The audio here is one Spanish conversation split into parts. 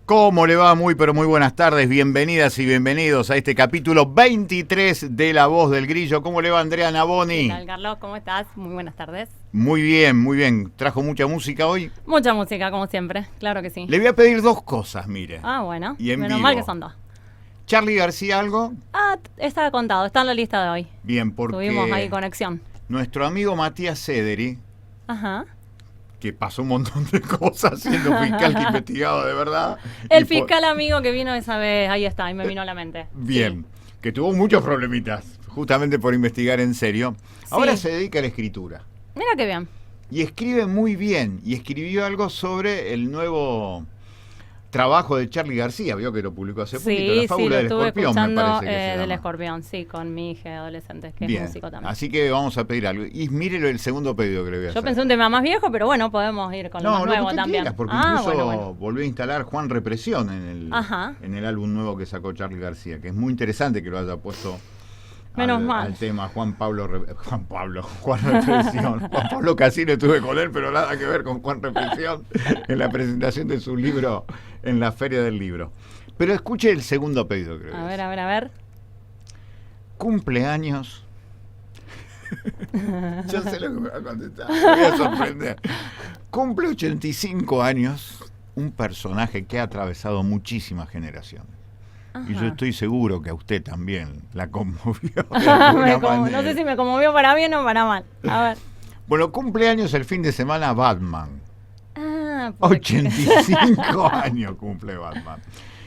¿Cómo le va? Muy pero muy buenas tardes, bienvenidas y bienvenidos a este capítulo 23 de La Voz del Grillo. ¿Cómo le va, Andrea Navoni? ¿Qué tal, Carlos? ¿Cómo estás? Muy buenas tardes. Muy bien, muy bien. ¿Trajo mucha música hoy? Mucha música, como siempre, claro que sí. Le voy a pedir dos cosas, mire. Ah, bueno, Y en menos vivo. mal que son dos. ¿Charly García algo? Ah, está contado, está en la lista de hoy. Bien, porque Tuvimos ahí conexión. nuestro amigo Matías Cederi, Ajá. que pasó un montón de cosas siendo fiscal que investigado de verdad. El y fiscal amigo que vino esa vez, ahí está, ahí me vino a la mente. Bien, Sí. que tuvo muchos problemitas, justamente por investigar en serio. Ahora Sí. se dedica a la escritura. Mira qué bien. Y escribe muy bien, y escribió algo sobre el nuevo trabajo de Charly García, vio que lo publicó hace poquito, Sí, La sí, Fábula lo del estuve Escorpión, me escuchando parece que se del llama. Escorpión, sí, con mi hija de adolescente, que Bien, es músico también. así que vamos a pedir algo. Y mírelo el segundo pedido que le voy a hacer. Yo pensé un tema más viejo, pero bueno, podemos ir con lo más lo que nuevo usted también. quiera, porque incluso bueno. volvió a instalar Juan Represión Ajá. en el álbum nuevo que sacó Charly García, que es muy interesante que lo haya puesto Menos mal. al tema Juan Represión. Juan Pablo Casino estuve con él, pero nada que ver con Juan Represión en la presentación de su libro en la Feria del Libro. Pero escuche el segundo pedido, creo. A ver. Cumpleaños. Yo sé lo que me va a contestar, me voy a sorprender. Cumple 85 años un personaje que ha atravesado muchísimas generaciones. Ajá. Y yo estoy seguro que a usted también la conmovió de No alguna manera. sé si me conmovió para bien o para mal. A ver. Bueno, cumpleaños el fin de semana Batman. Ah, 85 años cumple Batman.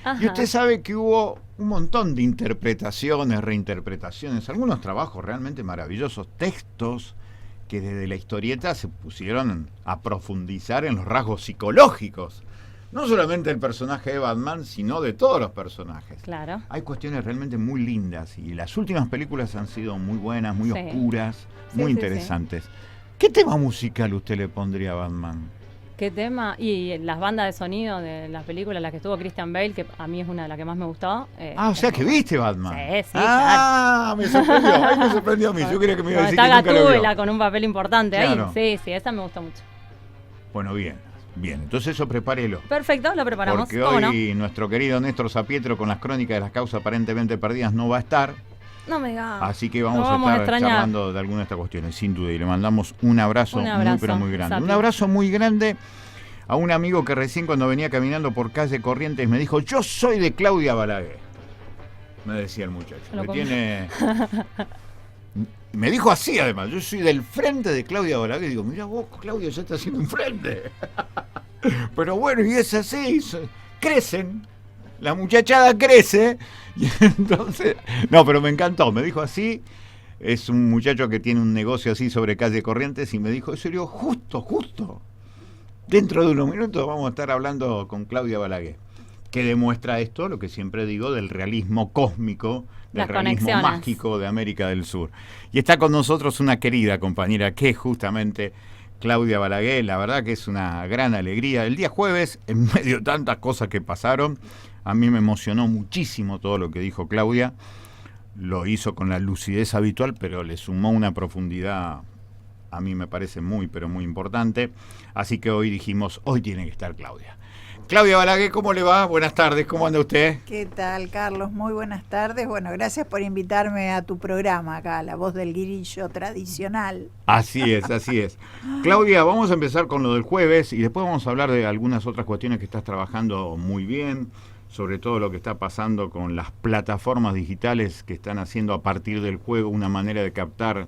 Ajá. Y usted sabe que hubo un montón de interpretaciones, reinterpretaciones, algunos trabajos realmente maravillosos, textos que desde la historieta se pusieron a profundizar en los rasgos psicológicos. No solamente del personaje de Batman, sino de todos los personajes. Claro. Hay cuestiones realmente muy lindas y las últimas películas han sido muy buenas, muy Sí. oscuras, Sí, muy sí, interesantes. ¿Qué tema musical usted le pondría a Batman? ¿Qué tema? Y las bandas de sonido de las películas en las que estuvo Christian Bale, que a mí es una de las que más me gustó. O sea que viste Batman. Sí, claro. Me sorprendió. Ay, me sorprendió a mí. Yo quería que me iba a decir que está nunca lo vio. Gatúbela con un papel importante Claro. ahí. Sí, esa me gustó mucho. Bueno, bien. Entonces eso prepárelo. Perfecto, lo preparamos. Porque ¿Cómo hoy nuestro querido Néstor Sapietro con las crónicas de las causas aparentemente perdidas no va a estar. no? No me digas. Así que Lo vamos a vamos a estar extrañar. charlando de algunas de estas cuestiones, sin duda. Y le mandamos un abrazo, Un abrazo, muy pero muy grande. Sapi. Un abrazo muy grande a un amigo que recién cuando venía caminando por calle Corrientes me dijo: yo soy de Claudia Balaguer. Me decía el muchacho. Lo Que comí. tiene... Me dijo así además: yo soy del frente de Claudia Balaguer. Y digo: mira vos, Claudia ya está haciendo un frente. Pero bueno, y es así, crecen, la muchachada crece, y entonces, no, pero me encantó, me dijo así, es un muchacho que tiene un negocio así sobre calle Corrientes, y me dijo, eso yo, justo, dentro de unos minutos vamos a estar hablando con Claudia Balaguer, que demuestra esto, lo que siempre digo, del realismo cósmico, del Las realismo conexiones. mágico de América del Sur. Y está con nosotros una querida compañera, que es justamente Claudia Balaguer. La verdad que es una gran alegría. El día jueves, en medio de tantas cosas que pasaron, a mí me emocionó muchísimo todo lo que dijo Claudia. Lo hizo con la lucidez habitual, pero le sumó una profundidad, a mí me parece muy, pero muy importante. Así que hoy dijimos, hoy tiene que estar Claudia. Claudia Balaguer, ¿cómo le va? Buenas tardes, ¿cómo anda usted? ¿Qué tal, Carlos? Muy buenas tardes. Bueno, gracias por invitarme a tu programa acá, La Voz del Grillo tradicional. Así es, así es. Claudia, vamos a empezar con lo del jueves y después vamos a hablar de algunas otras cuestiones que estás trabajando muy bien, sobre todo lo que está pasando con las plataformas digitales que están haciendo a partir del juego una manera de captar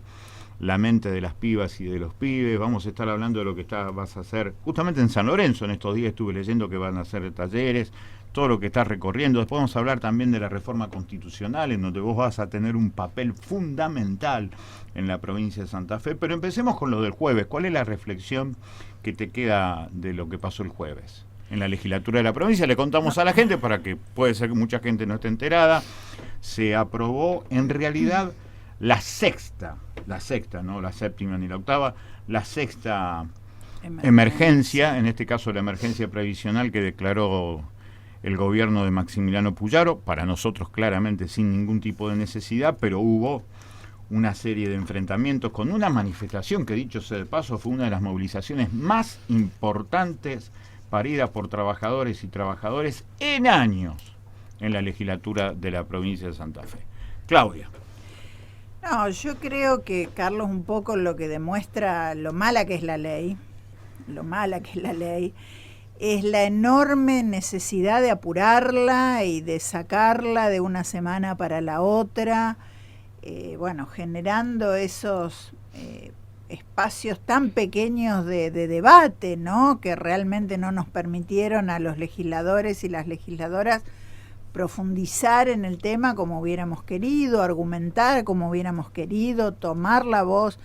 la mente de las pibas y de los pibes. Vamos a estar hablando de lo que vas a hacer justamente en San Lorenzo. En estos días estuve leyendo que van a hacer talleres, todo lo que estás recorriendo. Después vamos a hablar también de la reforma constitucional, en donde vos vas a tener un papel fundamental en la provincia de Santa Fe. Pero empecemos con lo del jueves. ¿Cuál es la reflexión que te queda de lo que pasó el jueves? En la legislatura de la provincia le contamos a la gente, para que puede ser que mucha gente no esté enterada, se aprobó en realidad la sexta, no la séptima ni la octava, la sexta emergencia, en este caso la emergencia previsional que declaró el gobierno de Maximiliano Puyaro, para nosotros claramente sin ningún tipo de necesidad, pero hubo una serie de enfrentamientos con una manifestación que, dicho sea de paso, fue una de las movilizaciones más importantes paridas por trabajadores y trabajadores en años en la legislatura de la provincia de Santa Fe. Claudia. No, yo creo que, Carlos, un poco lo que demuestra lo mala que es la ley, es la enorme necesidad de apurarla y de sacarla de una semana para la otra, generando esos espacios tan pequeños de debate, ¿no?, que realmente no nos permitieron a los legisladores y las legisladoras profundizar en el tema como hubiéramos querido, argumentar como hubiéramos querido, tomar la voz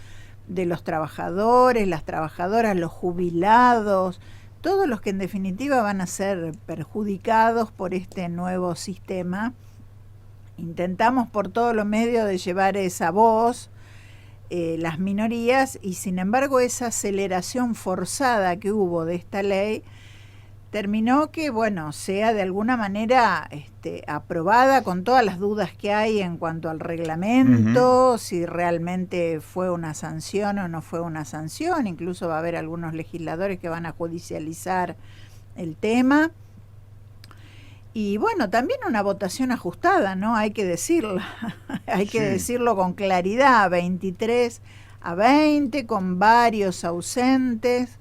de los trabajadores, las trabajadoras, los jubilados, todos los que en definitiva van a ser perjudicados por este nuevo sistema. Intentamos por todos los medios de llevar esa voz, las minorías, y sin embargo esa aceleración forzada que hubo de esta ley terminó que, sea de alguna manera aprobada con todas las dudas que hay en cuanto al reglamento, si realmente fue una sanción o no fue una sanción. Incluso va a haber algunos legisladores que van a judicializar el tema. Y también una votación ajustada, ¿no? Hay que decirlo, que decirlo con claridad, 23-20, con varios ausentes,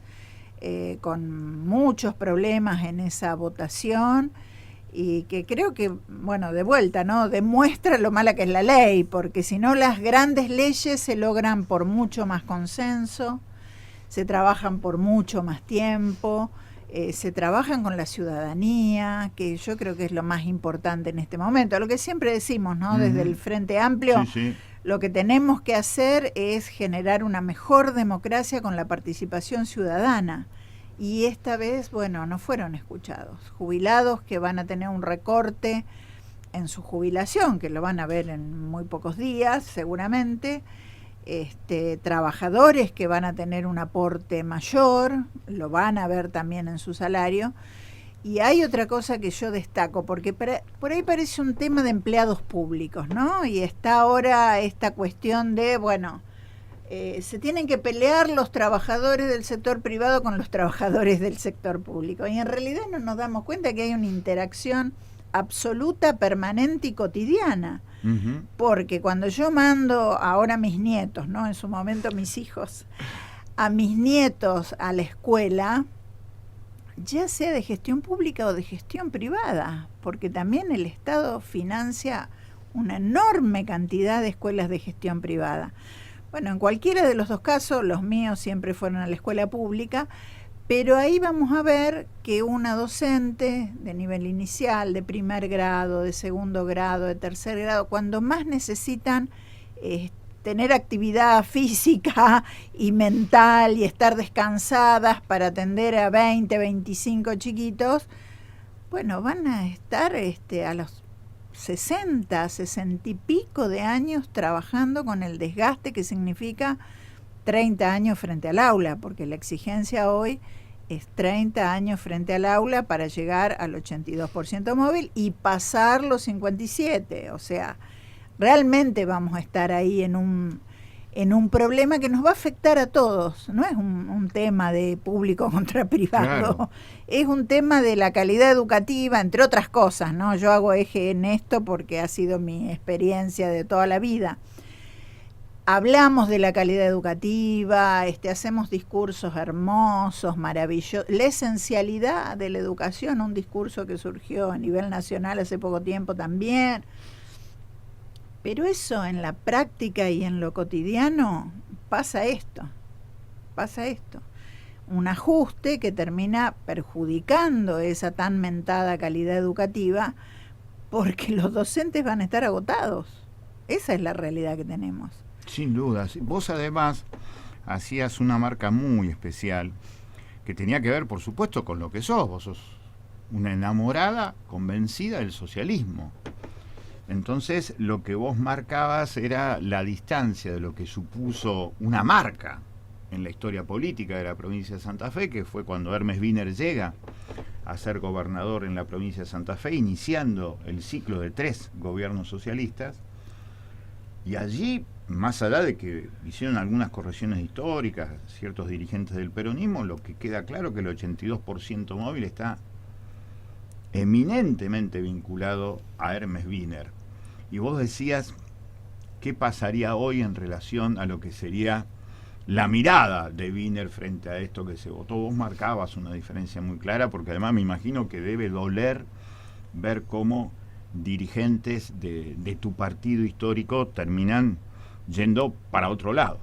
con muchos problemas en esa votación, y que creo que, de vuelta, ¿no?, demuestra lo mala que es la ley, porque si no, las grandes leyes se logran por mucho más consenso, se trabajan por mucho más tiempo, se trabajan con la ciudadanía, que yo creo que es lo más importante en este momento. Lo que siempre decimos, ¿no?, desde el Frente Amplio, lo que tenemos que hacer es generar una mejor democracia con la participación ciudadana. Y esta vez, no fueron escuchados. Jubilados que van a tener un recorte en su jubilación, que lo van a ver en muy pocos días, seguramente. Trabajadores que van a tener un aporte mayor, lo van a ver también en su salario. Y hay otra cosa que yo destaco, porque por ahí parece un tema de empleados públicos, ¿no? Y está ahora esta cuestión de, se tienen que pelear los trabajadores del sector privado con los trabajadores del sector público. Y en realidad no nos damos cuenta que hay una interacción absoluta, permanente y cotidiana. Porque cuando yo mando ahora a mis nietos, ¿no?, en su momento mis hijos, a mis nietos a la escuela, ya sea de gestión pública o de gestión privada, porque también el Estado financia una enorme cantidad de escuelas de gestión privada. En cualquiera de los dos casos, los míos siempre fueron a la escuela pública, pero ahí vamos a ver que una docente de nivel inicial, de primer grado, de segundo grado, de tercer grado, cuando más necesitan tener actividad física y mental y estar descansadas para atender a 20, 25 chiquitos, van a estar a los 60 y pico de años trabajando con el desgaste que significa 30 años frente al aula, porque la exigencia hoy es 30 años frente al aula para llegar al 82% móvil y pasar los 57. O sea, realmente vamos a estar ahí en un problema que nos va a afectar a todos. No es un tema de público contra privado, claro. Es un tema de la calidad educativa, entre otras cosas, ¿no? Yo hago eje en esto porque ha sido mi experiencia de toda la vida. Hablamos de la calidad educativa, hacemos discursos hermosos, maravillosos. La esencialidad de la educación, un discurso que surgió a nivel nacional hace poco tiempo también. Pero eso en la práctica y en lo cotidiano pasa esto. Un ajuste que termina perjudicando esa tan mentada calidad educativa porque los docentes van a estar agotados. Esa es la realidad que tenemos. Sin duda. Vos además hacías una marca muy especial que tenía que ver, por supuesto, con lo que sos. Vos sos una enamorada, convencida del socialismo. Entonces, lo que vos marcabas era la distancia de lo que supuso una marca en la historia política de la provincia de Santa Fe, que fue cuando Hermes Wiener llega a ser gobernador en la provincia de Santa Fe, iniciando el ciclo de 3 gobiernos socialistas. Y allí más allá de que hicieron algunas correcciones históricas ciertos dirigentes del peronismo, lo que queda claro es que el 82% móvil está eminentemente vinculado a Hermes Wiener. Y vos decías, ¿qué pasaría hoy en relación a lo que sería la mirada de Wiener frente a esto que se votó? Vos marcabas una diferencia muy clara, porque además me imagino que debe doler ver cómo dirigentes de tu partido histórico terminan yendo para otro lado.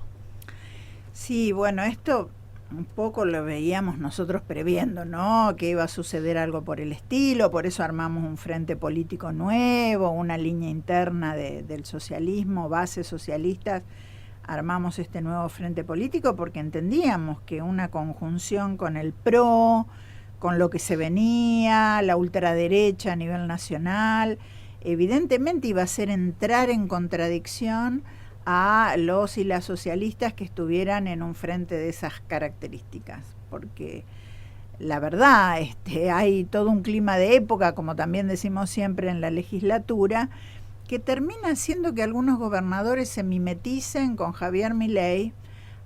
Sí, bueno, esto un poco lo veíamos nosotros previendo, ¿no? Que iba a suceder algo por el estilo, por eso armamos un frente político nuevo, una línea interna del socialismo, bases socialistas. Armamos este nuevo frente político porque entendíamos que una conjunción con el PRO, con lo que se venía, la ultraderecha a nivel nacional, evidentemente iba a ser entrar en contradicción a los y las socialistas que estuvieran en un frente de esas características, porque la verdad hay todo un clima de época, como también decimos siempre en la legislatura, que termina haciendo que algunos gobernadores se mimeticen con Javier Milei,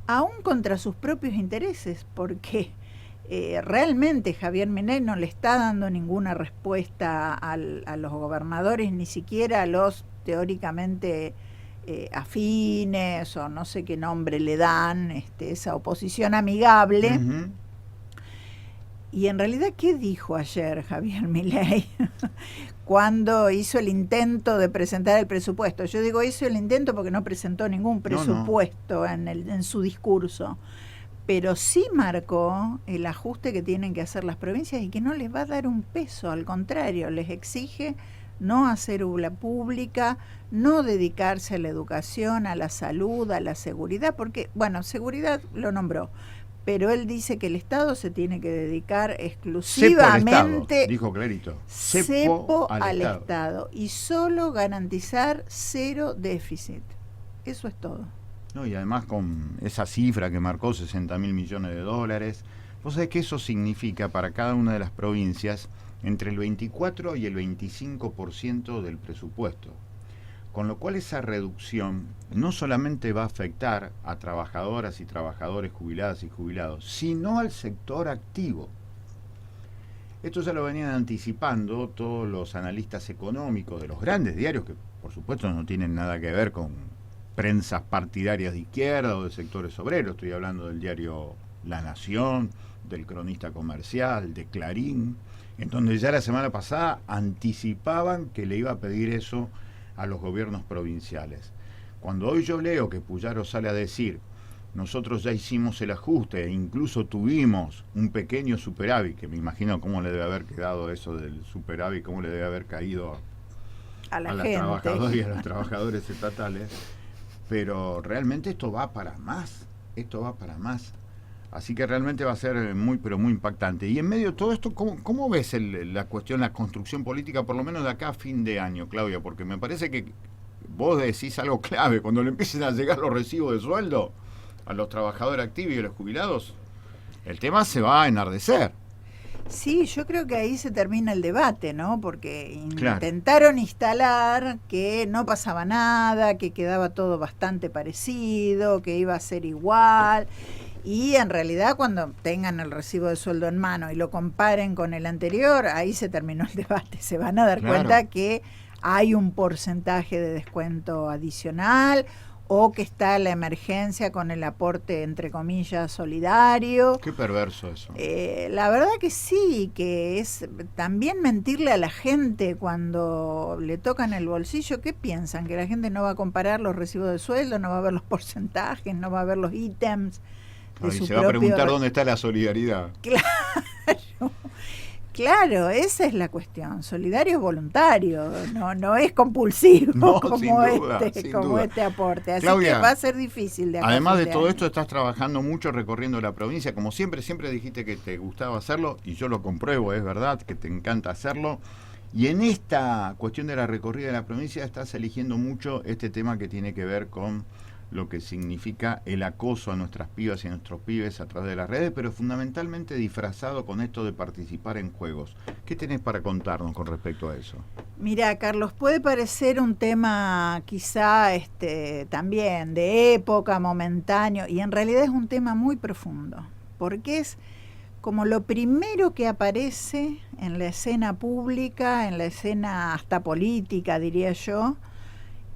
aún contra sus propios intereses, porque realmente Javier Milei no le está dando ninguna respuesta a los gobernadores, ni siquiera a los teóricamente afines, o no sé qué nombre le dan, esa oposición amigable. Uh-huh. Y en realidad, ¿qué dijo ayer Javier Milei cuando hizo el intento de presentar el presupuesto? Yo digo hizo el intento porque no presentó ningún presupuesto en su discurso, pero sí marcó el ajuste que tienen que hacer las provincias y que no les va a dar un peso, al contrario, les exige no hacer obra pública, no dedicarse a la educación, a la salud, a la seguridad, porque, bueno, seguridad lo nombró, pero él dice que el Estado se tiene que dedicar exclusivamente, dijo clarito, cepo al Estado y solo garantizar 0 déficit. Eso es todo. No, y además con esa cifra que marcó, 60.000 millones de dólares, vos sabés que eso significa para cada una de las provincias entre el 24 y el 25% del presupuesto. Con lo cual esa reducción no solamente va a afectar a trabajadoras y trabajadores, jubiladas y jubilados, sino al sector activo. Esto ya lo venían anticipando todos los analistas económicos de los grandes diarios, que por supuesto no tienen nada que ver con prensas partidarias de izquierda o de sectores obreros. Estoy hablando del diario La Nación, del Cronista Comercial, de Clarín, en donde ya la semana pasada anticipaban que le iba a pedir eso a los gobiernos provinciales. Cuando hoy yo leo que Puyaro sale a decir, nosotros ya hicimos el ajuste e incluso tuvimos un pequeño superávit, que me imagino cómo le debe haber quedado eso del superávit, cómo le debe haber caído a las trabajadoras y a los trabajadores estatales, pero realmente esto va para más, Así que realmente va a ser muy, pero muy impactante. Y en medio de todo esto, ¿cómo ves la cuestión, la construcción política, por lo menos de acá a fin de año, Claudia? Porque me parece que vos decís algo clave. Cuando le empiecen a llegar los recibos de sueldo a los trabajadores activos y a los jubilados, el tema se va a enardecer. Sí, yo creo que ahí se termina el debate, ¿no? Porque Claro. Intentaron instalar que no pasaba nada, que quedaba todo bastante parecido, que iba a ser igual. Y en realidad cuando tengan el recibo de sueldo en mano y lo comparen con el anterior, ahí se terminó el debate. Se van a dar cuenta que hay un porcentaje de descuento adicional o que está la emergencia con el aporte, entre comillas, solidario. Qué perverso eso. La verdad que sí, que es también mentirle a la gente cuando le tocan el bolsillo. ¿Qué piensan? ¿Que la gente no va a comparar los recibos de sueldo, no va a ver los porcentajes, no va a ver los ítems? Y se va a preguntar dónde está la solidaridad. Claro, esa es la cuestión. Solidario es voluntario, no es compulsivo, No, como sin duda. este aporte. Así Claudia, que va a ser difícil de acá. Además de todo esto, estás trabajando mucho recorriendo la provincia, como siempre dijiste que te gustaba hacerlo, y yo lo compruebo, es verdad, que te encanta hacerlo. Y en esta cuestión de la recorrida de la provincia estás eligiendo mucho este tema que tiene que ver con lo que significa el acoso a nuestras pibas y a nuestros pibes a través de las redes, pero fundamentalmente disfrazado con esto de participar en juegos. ¿Qué tenés para contarnos con respecto a eso? Mira, Carlos, puede parecer un tema quizá también de época, momentáneo, y en realidad es un tema muy profundo, porque es como lo primero que aparece en la escena pública, en la escena hasta política, diría yo,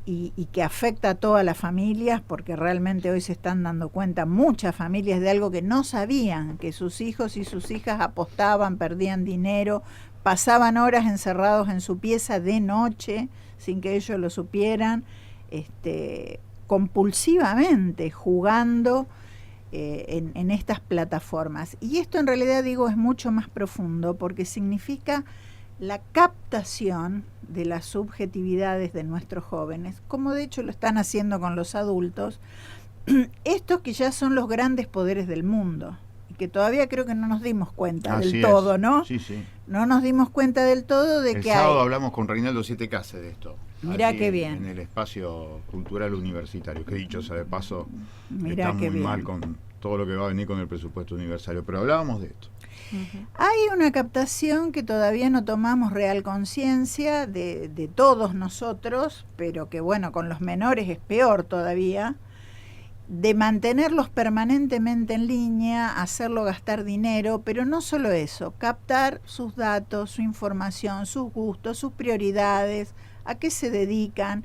y que afecta a todas las familias, porque realmente hoy se están dando cuenta muchas familias de algo que no sabían, que sus hijos y sus hijas apostaban, perdían dinero, pasaban horas encerrados en su pieza de noche, sin que ellos lo supieran, compulsivamente jugando en estas plataformas. Y esto en realidad, digo, es mucho más profundo, porque significa la captación de las subjetividades de nuestros jóvenes, como de hecho lo están haciendo con los adultos, estos que ya son los grandes poderes del mundo, y que todavía creo que no nos dimos cuenta del todo, ¿no? Sí, sí. No nos dimos cuenta del todo de el que sábado hablamos con Reinaldo Siete Case de esto. Mirá qué bien. En el espacio cultural universitario, que dicho sea de paso, mirá está muy bien. mal con todo lo que va a venir con el presupuesto universitario, pero hablábamos de esto. Hay una captación que todavía no tomamos real conciencia de todos nosotros, pero que bueno, con los menores es peor todavía, de mantenerlos permanentemente en línea, hacerlo gastar dinero, pero no solo eso, captar sus datos, su información, sus gustos, sus prioridades, a qué se dedican.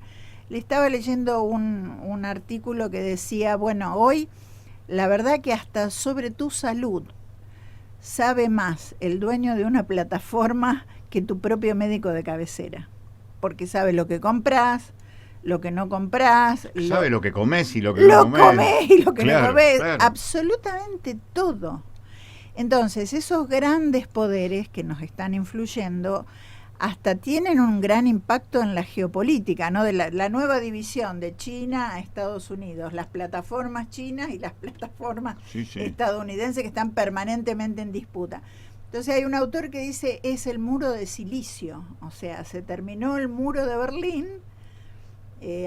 Le estaba leyendo un artículo que decía, bueno, hoy la verdad que hasta sobre tu salud sabe más el dueño de una plataforma que tu propio médico de cabecera, porque sabe lo que compras, lo que no compras, sabe lo que comes y lo que no comes y lo que no comes, claro. Absolutamente todo. Entonces, esos grandes poderes que nos están influyendo hasta tienen un gran impacto en la geopolítica, ¿no? De la nueva división de China a Estados Unidos, las plataformas chinas y las plataformas estadounidenses que están permanentemente en disputa. Entonces hay un autor que dice, es el muro de silicio, o sea, se terminó el muro de Berlín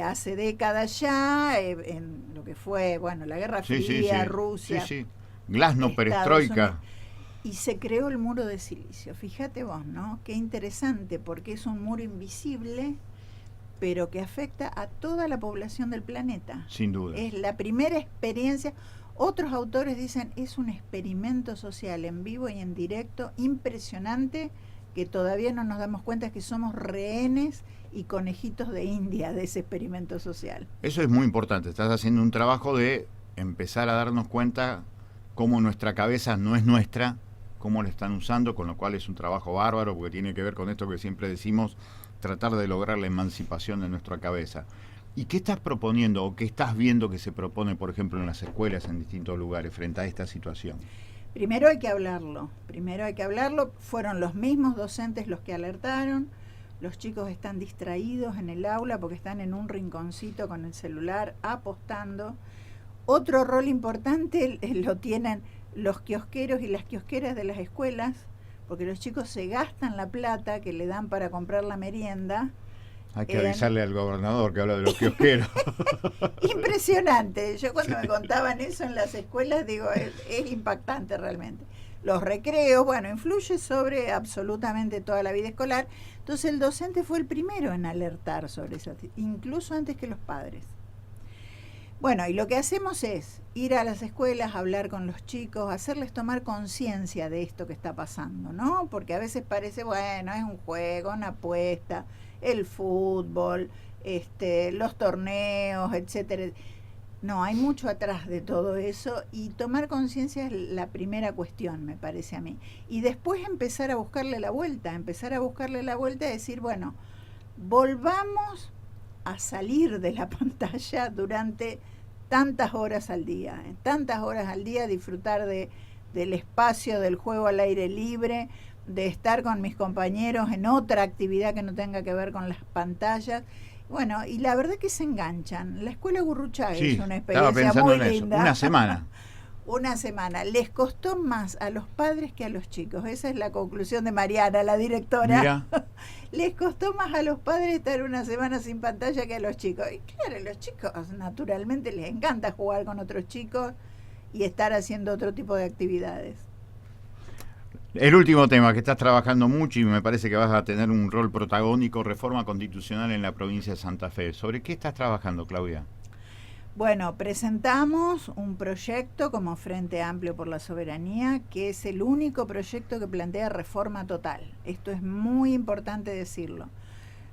hace décadas ya, en lo que fue, bueno, la Guerra Fría, Rusia, Glasnost, perestroika. Y se creó el muro de silicio. Fíjate vos, ¿no? Qué interesante, porque es un muro invisible, pero que afecta a toda la población del planeta. Sin duda. Es la primera experiencia. Otros autores dicen, es un experimento social en vivo y en directo impresionante, que todavía no nos damos cuenta que somos rehenes y conejitos de India de ese experimento social. Eso es muy importante. Estás haciendo un trabajo de empezar a darnos cuenta cómo nuestra cabeza no es nuestra, cómo la están usando, con lo cual es un trabajo bárbaro, porque tiene que ver con esto que siempre decimos, tratar de lograr la emancipación de nuestra cabeza. ¿Y qué estás proponiendo o qué estás viendo que se propone, por ejemplo, en las escuelas en distintos lugares frente a esta situación? Primero hay que hablarlo, fueron los mismos docentes los que alertaron, los chicos están distraídos en el aula porque están en un rinconcito con el celular apostando. Otro rol importante lo tienen los kiosqueros y las kiosqueras de las escuelas, porque los chicos se gastan la plata que le dan para comprar la merienda. Hay que avisarle al gobernador que habla de los kiosqueros. Impresionante. Yo cuando me contaban eso en las escuelas, digo, es impactante realmente. Los recreos, bueno, influye sobre absolutamente toda la vida escolar. Entonces el docente fue el primero en alertar sobre eso, incluso antes que los padres. Bueno, y lo que hacemos es ir a las escuelas, hablar con los chicos, hacerles tomar conciencia de esto que está pasando, ¿no? Porque a veces parece, bueno, es un juego, una apuesta, el fútbol, los torneos, etcétera. No, hay mucho atrás de todo eso, y tomar conciencia es la primera cuestión, me parece a mí. Y después empezar a buscarle la vuelta y decir, bueno, volvamos a salir de la pantalla durante tantas horas al día, disfrutar del espacio, del juego al aire libre, de estar con mis compañeros en otra actividad que no tenga que ver con las pantallas. Bueno, y la verdad que se enganchan. La escuela Gurruchaga es una experiencia muy linda. Una semana. Una semana. Les costó más a los padres que a los chicos. Esa es la conclusión de Mariana, la directora. Mira. les costó más a los padres estar una semana sin pantalla que a los chicos. Y claro, a los chicos naturalmente les encanta jugar con otros chicos y estar haciendo otro tipo de actividades. El último tema que estás trabajando mucho y me parece que vas a tener un rol protagónico, reforma constitucional en la provincia de Santa Fe. ¿Sobre qué estás trabajando, Claudia? Bueno, presentamos un proyecto como Frente Amplio por la Soberanía, que es el único proyecto que plantea reforma total. Esto es muy importante decirlo.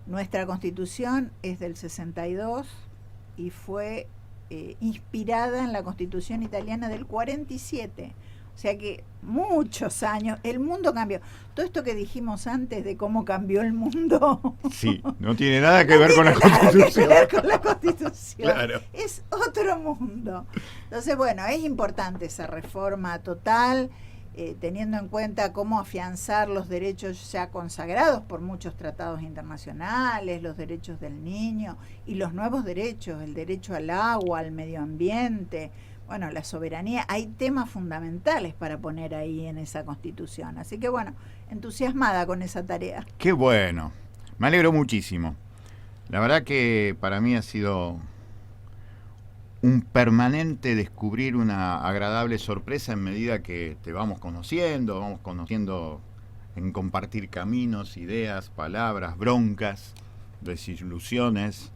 Nuestra Constitución es del 62 y fue inspirada en la Constitución italiana del 47. O sea que muchos años, el mundo cambió. Todo esto que dijimos antes de cómo cambió el mundo. Sí, no tiene nada que ver con la Constitución. Nada que ver con la Constitución. Claro. Es otro mundo. Entonces, bueno, es importante esa reforma total, teniendo en cuenta cómo afianzar los derechos ya consagrados por muchos tratados internacionales, los derechos del niño y los nuevos derechos, el derecho al agua, al medio ambiente. Bueno, la soberanía, hay temas fundamentales para poner ahí en esa Constitución. Así que bueno, entusiasmada con esa tarea. Qué bueno, me alegro muchísimo. La verdad que para mí ha sido un permanente descubrir una agradable sorpresa en medida que te vamos conociendo en compartir caminos, ideas, palabras, broncas, desilusiones,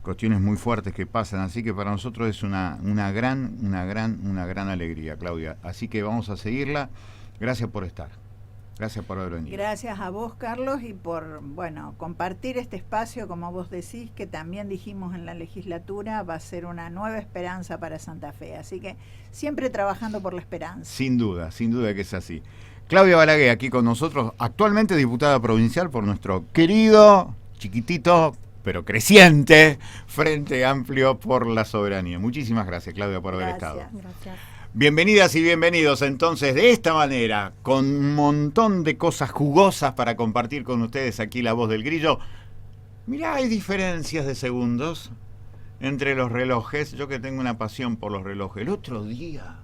cuestiones muy fuertes que pasan, así que para nosotros es una gran alegría, Claudia. Así que vamos a seguirla. Gracias por estar. Gracias por haber venido. Gracias a vos, Carlos, y por, compartir este espacio, como vos decís, que también dijimos en la legislatura, va a ser una nueva esperanza para Santa Fe. Así que siempre trabajando por la esperanza. Sin duda que es así. Claudia Balaguer, aquí con nosotros, actualmente diputada provincial por nuestro querido, chiquitito, pero creciente Frente Amplio por la Soberanía. Muchísimas gracias, Claudia, por haber estado. Gracias. Bienvenidas y bienvenidos entonces de esta manera, con un montón de cosas jugosas para compartir con ustedes aquí La Voz del Grillo. Mirá, hay diferencias de segundos entre los relojes. Yo que tengo una pasión por los relojes. El otro día,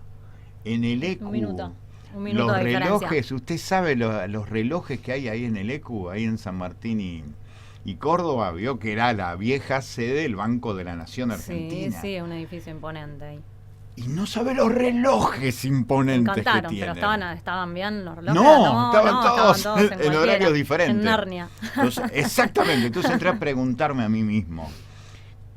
en el ECU, Un minuto los de relojes, diferencia. usted sabe los relojes que hay ahí en el ECU, ahí en San Martín y Córdoba, vio que era la vieja sede del Banco de la Nación Argentina. Sí, es un edificio imponente ahí. Y no sabe los relojes imponentes que Encantaron, tienen. pero estaban bien los relojes. No, estaban todos en cualquiera, horarios diferentes. En Narnia. Entonces, exactamente, entonces entré a preguntarme a mí mismo,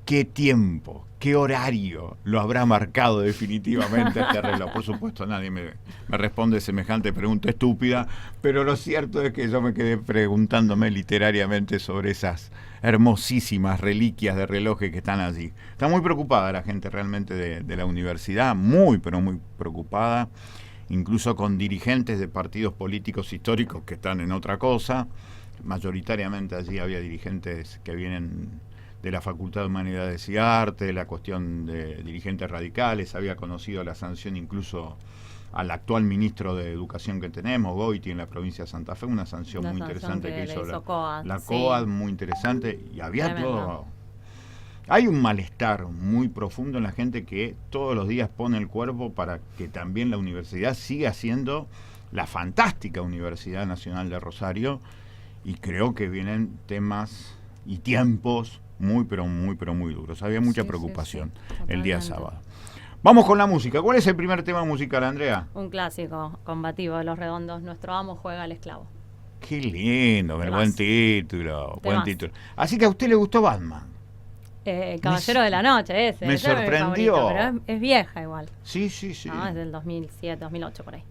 ¿qué tiempo, qué horario lo habrá marcado definitivamente este reloj? Por supuesto, nadie me responde semejante pregunta estúpida, pero lo cierto es que yo me quedé preguntándome literariamente sobre esas hermosísimas reliquias de relojes que están allí. Está muy preocupada la gente realmente de la universidad, pero muy preocupada, incluso con dirigentes de partidos políticos históricos que están en otra cosa. Mayoritariamente allí había dirigentes que vienen de la Facultad de Humanidades y Arte, la cuestión de dirigentes radicales, había conocido la sanción incluso al actual ministro de Educación que tenemos, Goiti, en la provincia de Santa Fe, una sanción muy interesante que hizo la COAD, muy interesante, y había tremendo. Todo. Hay un malestar muy profundo en la gente que todos los días pone el cuerpo para que también la universidad siga siendo la fantástica Universidad Nacional de Rosario, y creo que vienen temas y tiempos muy duros. Había mucha preocupación el día sábado. Vamos con la música. ¿Cuál es el primer tema musical, Andrea? Un clásico combativo de Los Redondos, Nuestro amo juega al esclavo. Qué lindo, buen título. Así que a usted le gustó Batman. Caballero de la Noche, ese. Me sorprendió. Favorito, pero es vieja igual. Sí. No, es del 2007, 2008 por ahí.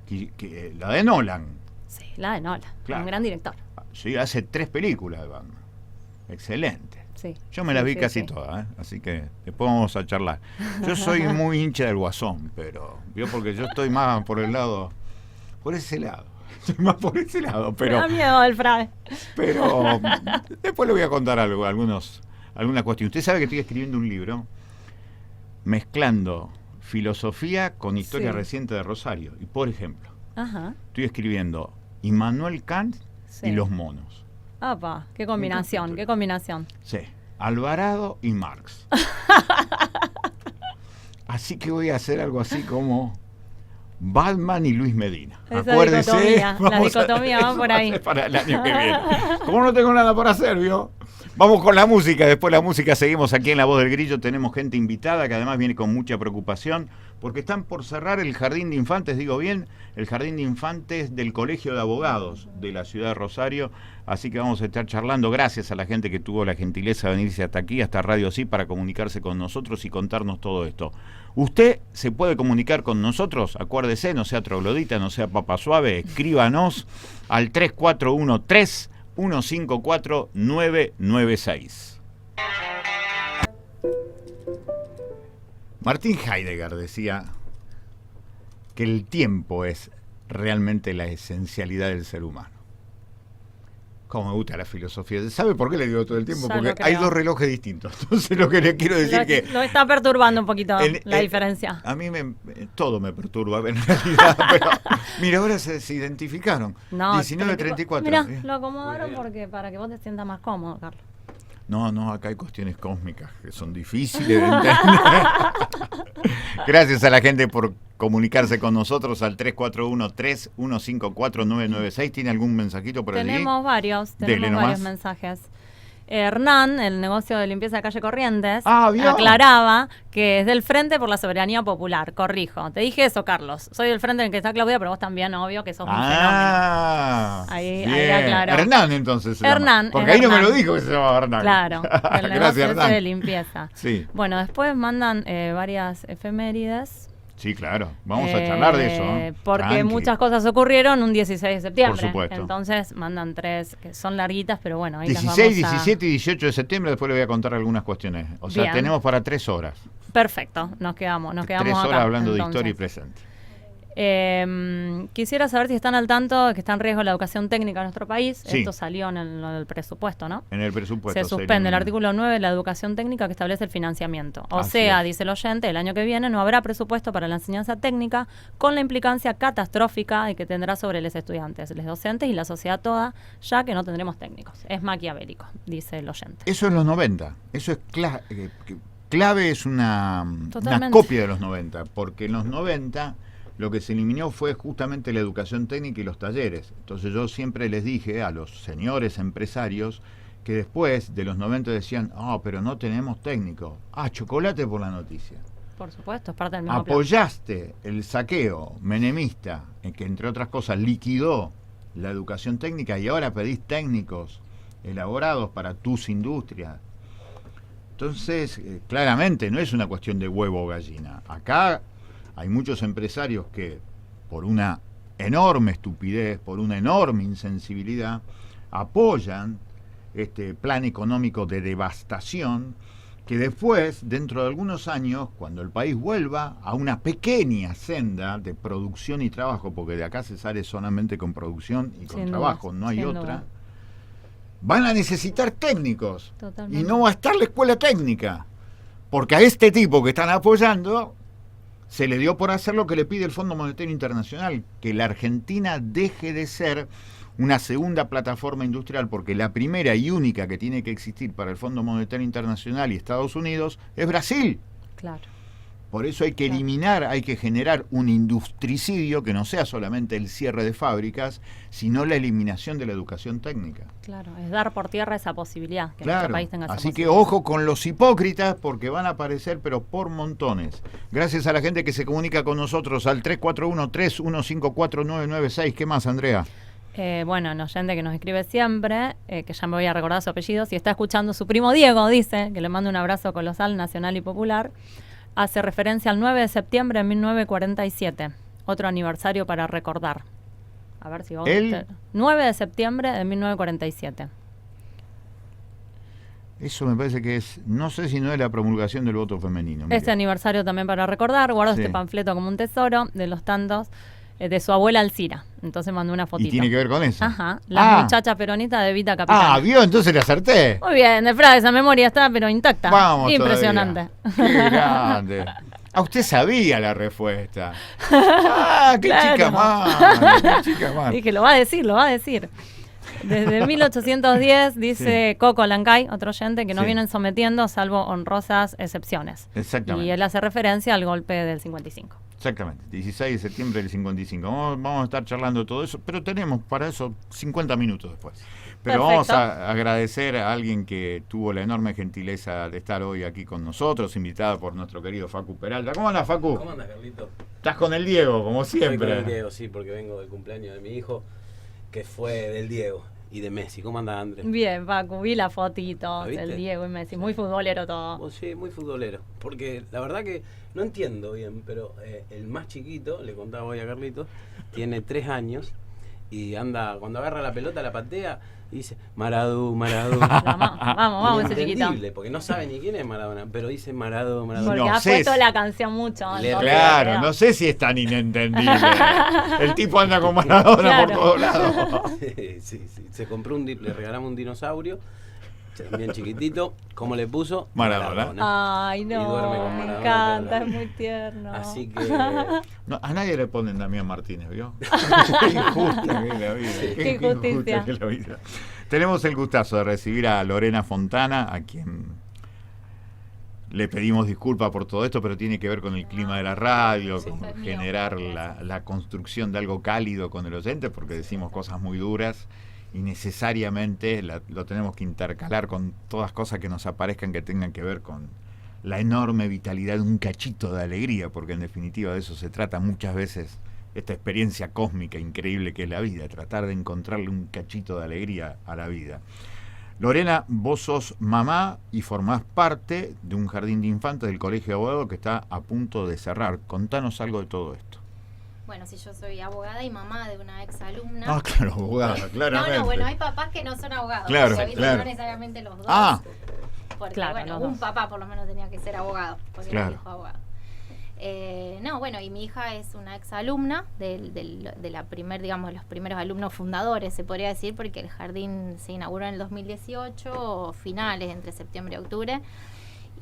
La de Nolan. Sí, la de Nolan. Claro. Un gran director. Sí, hace 3 películas de Batman. Excelente. Sí. Yo me las vi casi todas, así que después vamos a charlar. Yo soy muy hincha del Guasón, pero vio porque yo estoy más por ese lado. Estoy más por ese lado, pero. Me da miedo el Frade. Pero después le voy a contar algunas cuestiones. Usted sabe que estoy escribiendo un libro mezclando filosofía con historia reciente de Rosario. Y por ejemplo, estoy escribiendo Immanuel Kant y los monos. ¡Apa! ¡Qué combinación! ¡Qué combinación! Sí, Alvarado y Marx. Así que voy a hacer algo así como Batman y Luis Medina. Esa Acuérdese. dicotomía, la vamos a- dicotomía va eso por va a ahí. ser para el año que viene. Como no tengo nada para hacer, ¿vio? Vamos con la música. Después de la música seguimos aquí en La Voz del Grillo. Tenemos gente invitada que además viene con mucha preocupación porque están por cerrar el Jardín de Infantes, digo bien, el Jardín de Infantes del Colegio de Abogados de la ciudad de Rosario. Así que vamos a estar charlando. Gracias a la gente que tuvo la gentileza de venirse hasta aquí, hasta Radio Sí, para comunicarse con nosotros y contarnos todo esto. Usted se puede comunicar con nosotros, acuérdese, no sea troglodita, no sea papa suave, escríbanos al 3413-154-996. Martín Heidegger decía que el tiempo es realmente la esencialidad del ser humano. Como me gusta la filosofía. ¿Sabe por qué le digo todo el tiempo? Ya Porque lo creo. hay dos relojes distintos. Entonces lo que le quiero decir que... Lo está perturbando un poquito El- la el- diferencia. A mí todo me perturba en realidad, pero mira, ahora se identificaron. No, 19:34. Mirá, Bien. lo acomodaron Muy bien. porque para que vos te sientas más cómodo, Carlos. No, acá hay cuestiones cósmicas que son difíciles de entender. Gracias a la gente por comunicarse con nosotros al 3413-154-996. ¿Tiene algún mensajito por allí? Tenemos varios Dele nomás. mensajes. Hernán, el negocio de limpieza de calle Corrientes, ¿Vio? aclaraba que es del Frente por la Soberanía Popular. Corrijo. Te dije eso, Carlos. Soy del Frente en el que está Claudia, pero vos también, obvio, que sos un fenómeno. Ahí Ahí aclaró. Hernán, entonces. Se llama. Hernán, Porque es ahí no me Hernán. lo dijo que se llamaba Hernán. Claro, el Gracias, negocio ese Hernán. de limpieza. Sí. Bueno, después mandan varias efemérides. Sí, claro. Vamos a charlar de eso. Porque Tranqui. muchas cosas ocurrieron un 16 de septiembre. Por supuesto. Entonces mandan 3 que son larguitas, pero bueno, ahí las 16, vamos a... 17 y 18 de septiembre, después le voy a contar algunas cuestiones. O sea, Bien. tenemos para 3 horas. Perfecto, nos quedamos 3 acá. horas hablando de entonces. historia y presente. Quisiera saber si están al tanto de que está en riesgo la educación técnica en nuestro país. Sí. Esto salió en el presupuesto, ¿no? En el presupuesto. Se suspende el artículo 9 de la educación técnica que establece el financiamiento. O Así sea, es. dice el oyente, el año que viene no habrá presupuesto para la enseñanza técnica con la implicancia catastrófica y que tendrá sobre los estudiantes, los docentes y la sociedad toda, ya que no tendremos técnicos. Es maquiavélico, dice el oyente. Eso es los 90. Eso es clave, es una Totalmente. copia de los 90. Porque en los 90 lo que se eliminó fue justamente la educación técnica y los talleres. Entonces yo siempre les dije a los señores empresarios que después de los 90 decían, pero no tenemos técnico. Chocolate por la noticia. Por supuesto, es parte del mismo plan. Apoyaste el saqueo menemista, en que entre otras cosas liquidó la educación técnica y ahora pedís técnicos elaborados para tus industrias. Entonces, claramente no es una cuestión de huevo o gallina. Acá hay muchos empresarios que, por una enorme estupidez, por una enorme insensibilidad, apoyan este plan económico de devastación que después, dentro de algunos años, cuando el país vuelva a una pequeña senda de producción y trabajo, porque de acá se sale solamente con producción y con Sin trabajo, dudas, no hay sin otra, duda. van a necesitar técnicos. Totalmente. Y no va a estar la escuela técnica, porque a este tipo que están apoyando se le dio por hacer lo que le pide el Fondo Monetario Internacional, que la Argentina deje de ser una segunda plataforma industrial, porque la primera y única que tiene que existir para el Fondo Monetario Internacional y Estados Unidos es Brasil. Claro. Por eso hay que Claro. eliminar, hay que generar un industricidio que no sea solamente el cierre de fábricas, sino la eliminación de la educación técnica. Claro, es dar por tierra esa posibilidad, que nuestro Claro, país tenga esa así que posibilidad. ojo con los hipócritas porque van a aparecer pero por montones. Gracias a la gente que se comunica con nosotros al 3413-154-996. ¿Qué más, Andrea? Bueno, un oyente que nos escribe siempre, que ya me voy a recordar su apellido, si está escuchando su primo Diego, dice, que le mando un abrazo colosal, nacional y popular, hace referencia al 9 de septiembre de 1947, otro aniversario para recordar. A ver si vos... 9 de septiembre de 1947. Eso me parece que es, no sé si no es la promulgación del voto femenino. mire. Este aniversario también para recordar, guardo Sí. este panfleto como un tesoro de los tantos de su abuela Alcira. Entonces mandó una fotito. ¿Y tiene que ver con eso? Ajá, la muchacha peronista de Vita Capitana. ¿Vio? Entonces le acerté. Muy bien, de Frade, esa memoria está pero intacta. Vamos Impresionante. todavía. Qué grande. Usted sabía la respuesta. Qué Claro. chica más. Qué chica más. Dije, lo va a decir, lo va a decir. Desde 1810, dice Sí. Coco Lancay, otro oyente, que nos Sí. vienen sometiendo salvo honrosas excepciones. Exactamente. Y él hace referencia al golpe del 55. Exactamente, 16 de septiembre del 55. Vamos a estar charlando todo eso, pero tenemos para eso 50 minutos después. Pero vamos Perfecto. a agradecer a alguien que tuvo la enorme gentileza de estar hoy aquí con nosotros, invitada por nuestro querido Facu Peralta. ¿Cómo andas, Facu? ¿Cómo andas, Carlito? Estás con el Diego, como Estoy con siempre. el Diego, sí, porque vengo del cumpleaños de mi hijo, que fue del Diego y de Messi. ¿Cómo anda, Andrés? Bien, Pacu, vi la fotito ¿La viste? del Diego y Messi. Muy futbolero todo. Vos sí, muy futbolero. Porque la verdad que no entiendo bien, pero el más chiquito, le contaba hoy a Carlitos, tiene 3 años y anda, cuando agarra la pelota, la patea y dice, Maradú, Maradú. Vamos, ese chiquito. Inentendible, porque no sabe ni quién es Maradona, pero dice Maradú, Maradú. Porque No ha sé puesto si- la canción mucho. Le- entonces, Claro, queda. no sé si es tan inentendible. El tipo anda con Maradona Claro. por todos lados. Sí. Se compró le regalamos un dinosaurio, bien chiquitito. ¿Cómo le puso? Maradona. Ay, Y duerme no, con me Maradona encanta, toda es la muy tierno. Así que No, a nadie le ponen Damián Martínez, ¿vio? Qué injusta que es la vida. Qué injusta injusticia. que es la vida. Tenemos el gustazo de recibir a Lorena Fontana, a quien le pedimos disculpas por todo esto, pero tiene que ver con el clima de la radio, Sí. con Fue mío. generar la construcción de algo cálido con el oyente, porque decimos cosas muy duras y necesariamente lo tenemos que intercalar con todas cosas que nos aparezcan que tengan que ver con la enorme vitalidad de un cachito de alegría, porque en definitiva de eso se trata muchas veces esta experiencia cósmica increíble que es la vida, tratar de encontrarle un cachito de alegría a la vida. Lorena, vos sos mamá y formás parte de un jardín de infantes del Colegio de Abogados que está a punto de cerrar. Contanos algo de todo esto. Bueno, si yo soy abogada y mamá de una ex alumna. Ah, claro, abogada, claramente. No, bueno, hay papás que no son abogados. Claro, porque, ¿viste? claro. No necesariamente los dos. Ah. Porque, Claro, bueno, los un dos. papá por lo menos tenía que ser abogado. Porque Claro. era hijo abogado. No, bueno, y mi hija es una ex alumna de los primeros alumnos fundadores, se podría decir, porque el jardín se inauguró en el 2018, finales, entre septiembre y octubre,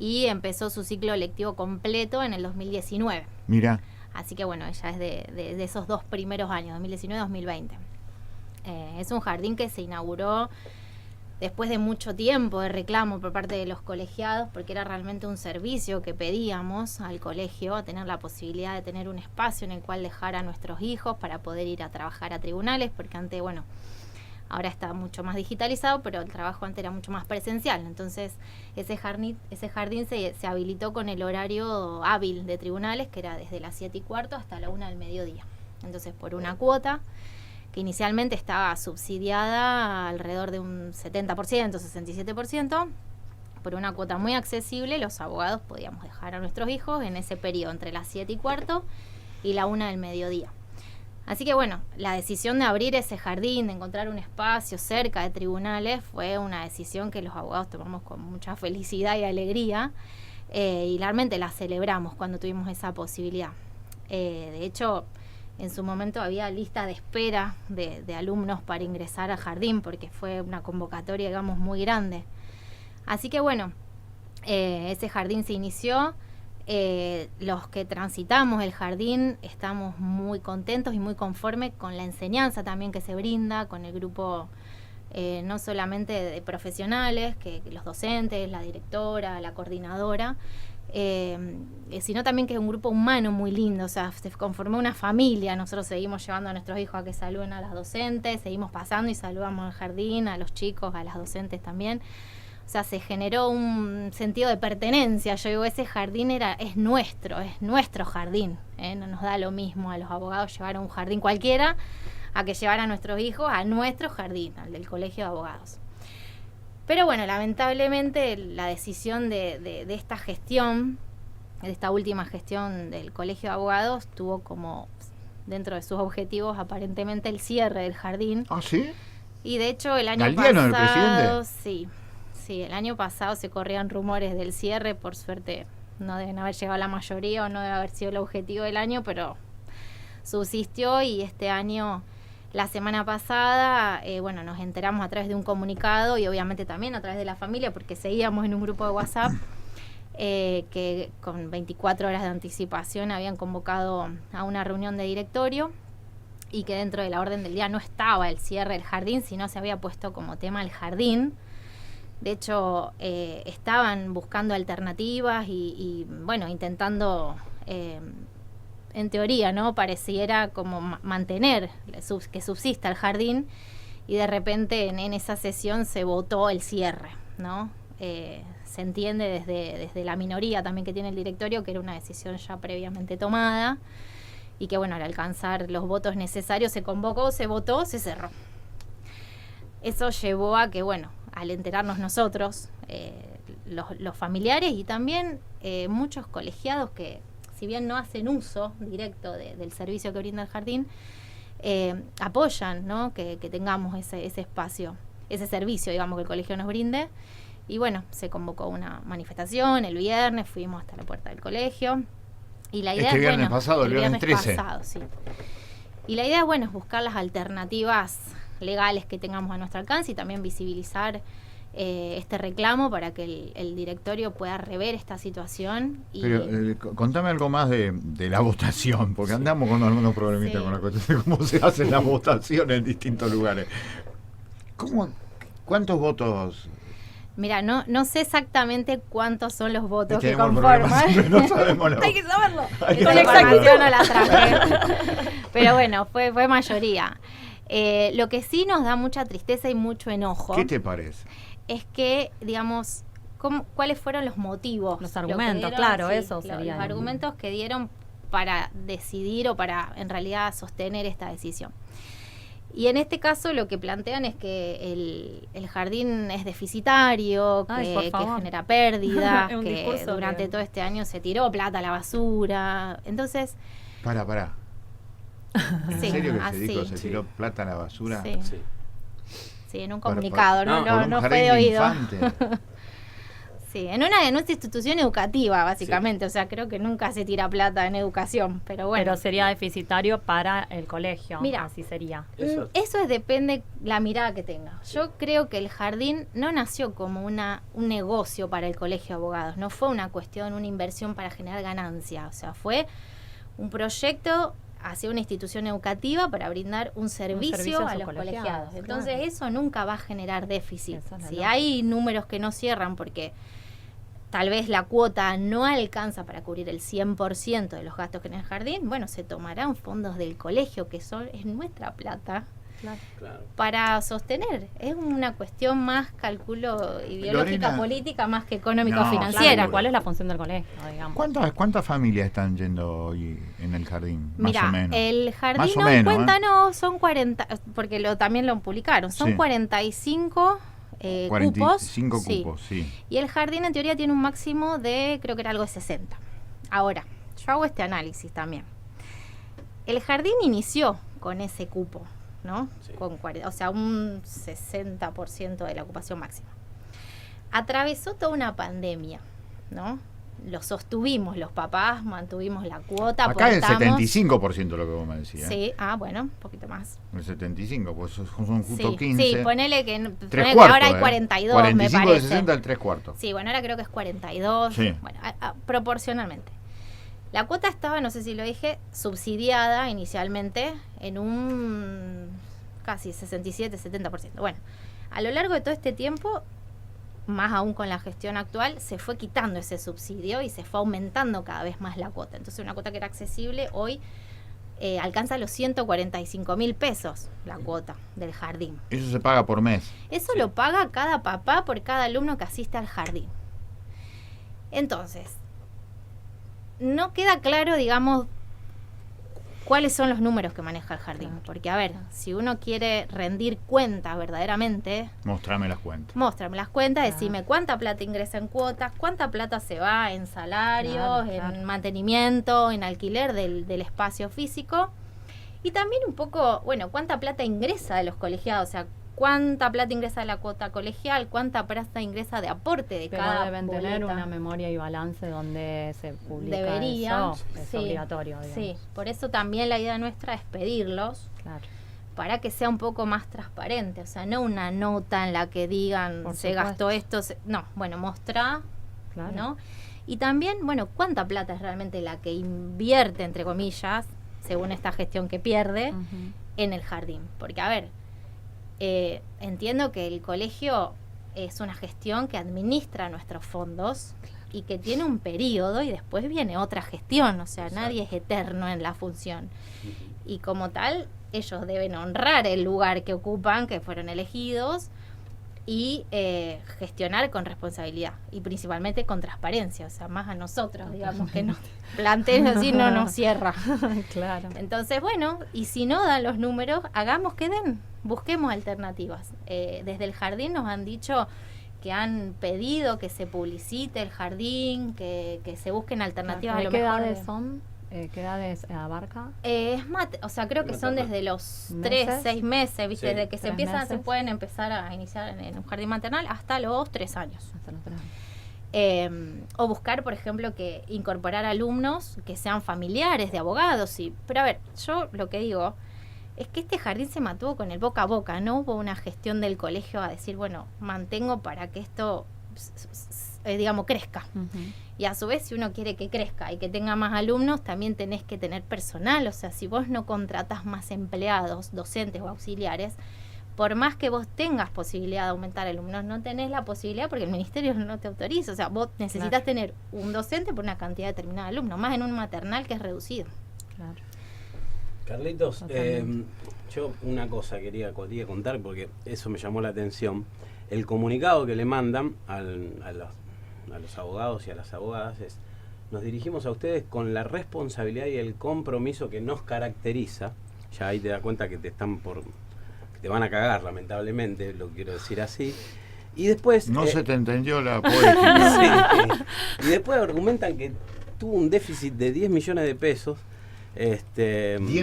y empezó su ciclo lectivo completo en el 2019. Mira, Así que bueno, ella es de esos 2 primeros años, 2019-2020. Es un jardín que se inauguró después de mucho tiempo de reclamo por parte de los colegiados, porque era realmente un servicio que pedíamos al colegio, a tener la posibilidad de tener un espacio en el cual dejar a nuestros hijos para poder ir a trabajar a tribunales, porque antes, bueno, ahora está mucho más digitalizado, pero el trabajo antes era mucho más presencial. Entonces, ese jardín se habilitó con el horario hábil de tribunales, que era desde las 7:15 hasta la 1 del mediodía. Entonces, por una cuota que inicialmente estaba subsidiada alrededor de un 70%, 67%, por una cuota muy accesible, los abogados podíamos dejar a nuestros hijos en ese periodo entre las 7:15 y la 1 del mediodía. Así que bueno, la decisión de abrir ese jardín, de encontrar un espacio cerca de tribunales, fue una decisión que los abogados tomamos con mucha felicidad y alegría, y realmente la celebramos cuando tuvimos esa posibilidad. De hecho, en su momento había lista de espera de alumnos para ingresar al jardín, porque fue una convocatoria, digamos, muy grande. Así que bueno, ese jardín se inició. Los que transitamos el jardín estamos muy contentos y muy conformes con la enseñanza también que se brinda, con el grupo no solamente de profesionales, que los docentes, la directora, la coordinadora, sino también que es un grupo humano muy lindo. O sea, se conformó una familia. Nosotros seguimos llevando a nuestros hijos a que saluden a las docentes, seguimos pasando y saludamos al jardín, a los chicos, a las docentes también. O sea, se generó un sentido de pertenencia. Yo digo, ese jardín es nuestro jardín, ¿eh? No nos da lo mismo a los abogados llevar a un jardín cualquiera a que llevar a nuestros hijos a nuestro jardín, al del Colegio de Abogados. Pero bueno, lamentablemente la decisión de esta gestión, de esta última gestión del Colegio de Abogados, tuvo como dentro de sus objetivos aparentemente el cierre del jardín. ¿ah, sí? Y de hecho el año ¿Galdiano, el pasado, presidente? sí, el año pasado se corrían rumores del cierre. Por suerte no deben haber llegado a la mayoría o no debe haber sido el objetivo del año, pero subsistió. Y este año, la semana pasada, bueno, nos enteramos a través de un comunicado y obviamente también a través de la familia, porque seguíamos en un grupo de WhatsApp, que con 24 horas de anticipación habían convocado a una reunión de directorio y que dentro de la orden del día no estaba el cierre del jardín, sino se había puesto como tema el jardín. De hecho, estaban buscando alternativas y bueno, intentando, en teoría, ¿no? Pareciera como mantener que subsista el jardín, y de repente en esa sesión se votó el cierre, ¿no? Se entiende desde la minoría también que tiene el directorio que era una decisión ya previamente tomada y que, bueno, al alcanzar los votos necesarios se convocó, se votó, se cerró. Eso llevó a que, bueno, al enterarnos nosotros, los familiares y también muchos colegiados que, si bien no hacen uso directo del servicio que brinda el jardín, apoyan, ¿no? que tengamos ese espacio, ese servicio, digamos, que el colegio nos brinde. Y bueno, se convocó una manifestación el viernes, fuimos hasta la puerta del colegio. Y la idea este es, viernes bueno, pasado, el viernes 13. pasado, sí. Y la idea es, bueno, es buscar las alternativas legales que tengamos a nuestro alcance y también visibilizar este reclamo para que el directorio pueda rever esta situación. Pero contame algo más de la votación, porque andamos con algunos problemitas con la cuestión de cómo se hace la votación en distintos lugares. ¿Cuántos votos? Mira, no sé exactamente cuántos son los votos que tenemos conforman. No sabemos. Hay que saberlo. Hay que Esa saberlo. información no la traje. Pero bueno, fue mayoría. Lo que sí nos da mucha tristeza y mucho enojo. ¿Qué te parece? Es que, digamos, ¿cuáles fueron los motivos? Los argumentos, claro, eso sería. Los argumentos que dieron para decidir o para, en realidad, sostener esta decisión. Y en este caso lo que plantean es que el jardín es deficitario, que genera pérdidas, que durante todo este año se tiró plata a la basura. Entonces... Pará. ¿En serio que se tiró plata a la basura? Sí. Sí, en un comunicado, no fue de oído. Sí, en una institución educativa, básicamente. Sí. O sea, creo que nunca se tira plata en educación, pero bueno. Pero sería deficitario para el colegio. Mira, así sería. Eso depende la mirada que tenga. Sí. Yo creo que el jardín no nació como un negocio para el colegio de abogados. No fue una cuestión, una inversión para generar ganancia. O sea, fue un proyecto hacia una institución educativa para brindar un servicio a los colegiados. Entonces, eso nunca va a generar déficit. Si hay números que no cierran porque tal vez la cuota no alcanza para cubrir el 100% de los gastos que en el jardín, bueno, se tomarán fondos del colegio, que es nuestra plata, para sostener. Es una cuestión más, calculo, ideológica, Lorena, política, más que económico-financiera. Claro, ¿cuál es la función del colegio, digamos? ¿Cuántas familias están yendo hoy en el jardín? Mira, más o menos. El jardín no cuenta, no, son 40, porque también lo publicaron, son 45... 45 cupos, sí. Y el jardín en teoría tiene un máximo de, creo que era algo de 60. Ahora, yo hago este análisis también. El jardín inició con ese cupo, ¿no? Sí. O sea, un 60% de la ocupación máxima. Atravesó toda una pandemia, ¿no? Lo sostuvimos, los papás mantuvimos la cuota. Acá es el 75% lo que vos me decías. Sí, bueno, un poquito más. El 75, pues son justo 15. Sí, ponele que ahora hay 42, 45 me parece. de 60 al 3/4. Sí, bueno, ahora creo que es 42. Sí. Bueno, proporcionalmente. La cuota estaba, no sé si lo dije, subsidiada inicialmente en un casi 67-70%. Bueno, a lo largo de todo este tiempo, más aún con la gestión actual, se fue quitando ese subsidio y se fue aumentando cada vez más la cuota. Entonces, una cuota que era accesible hoy alcanza los 145.000 pesos la cuota del jardín. ¿Eso se paga por mes? Eso lo paga cada papá por cada alumno que asiste al jardín. Entonces, no queda claro, digamos, cuáles son los números que maneja el jardín. Porque, a ver, si uno quiere rendir cuentas verdaderamente... Mostrame las cuentas. Decime cuánta plata ingresa en cuotas, cuánta plata se va en salarios, en mantenimiento, en alquiler del espacio físico. Y también un poco, bueno, cuánta plata ingresa de los colegiados, o sea, cuánta plata ingresa de la cuota colegial, cuánta plata ingresa de aporte de cada deben boleta. Tener una memoria y balance donde se publica. Debería, eso, es obligatorio, digamos. Sí, por eso también la idea nuestra es pedirlos para que sea un poco más transparente, o sea, no una nota en la que digan se gastó esto, mostrá, ¿no? Y también, bueno, cuánta plata es realmente la que invierte, entre comillas, según esta gestión que pierde, en el jardín. Porque, a ver, entiendo que el colegio es una gestión que administra nuestros fondos y que tiene un periodo y después viene otra gestión, o sea, nadie es eterno en la función. Y como tal, ellos deben honrar el lugar que ocupan, que fueron elegidos, y gestionar con responsabilidad y principalmente con transparencia, o sea, más a nosotros, digamos, que nos planteen así, no nos cierra. Claro. Entonces, bueno, y si no dan los números, hagamos que den, busquemos alternativas. Desde el jardín nos han dicho que han pedido que se publicite el jardín, que se busquen alternativas. ¿De a lo qué mejor edades son? ¿Qué edades abarca? es o sea, creo que son desde los 3, 6 meses, ¿viste? Sí. Desde que se 3 empiezan, meses. se pueden empezar a iniciar en un jardín maternal hasta los 3 años. Hasta los 3 años. O buscar, por ejemplo, que incorporar alumnos que sean familiares de abogados. Pero a ver, yo lo que digo es que este jardín se mantuvo con el boca a boca, no hubo una gestión del colegio a decir, bueno, mantengo para que esto, digamos, crezca. Y a su vez, si uno quiere que crezca y que tenga más alumnos, también tenés que tener personal. O sea, si vos no contratás más empleados, docentes o auxiliares, por más que vos tengas posibilidad de aumentar alumnos, no tenés la posibilidad porque el ministerio no te autoriza. O sea, vos necesitas tener un docente por una cantidad determinada de alumnos, más en un maternal que es reducido. Claro. Carlitos, Totalmente. yo una cosa quería contar porque eso me llamó la atención. El comunicado que le mandan a los abogados y a las abogadas es: nos dirigimos a ustedes con la responsabilidad y el compromiso que nos caracteriza. Ya ahí te das cuenta que que te van a cagar, lamentablemente, lo quiero decir así. Y después No se te entendió la poética. sí. Y después argumentan que tuvo un déficit de 10 millones de pesos. 10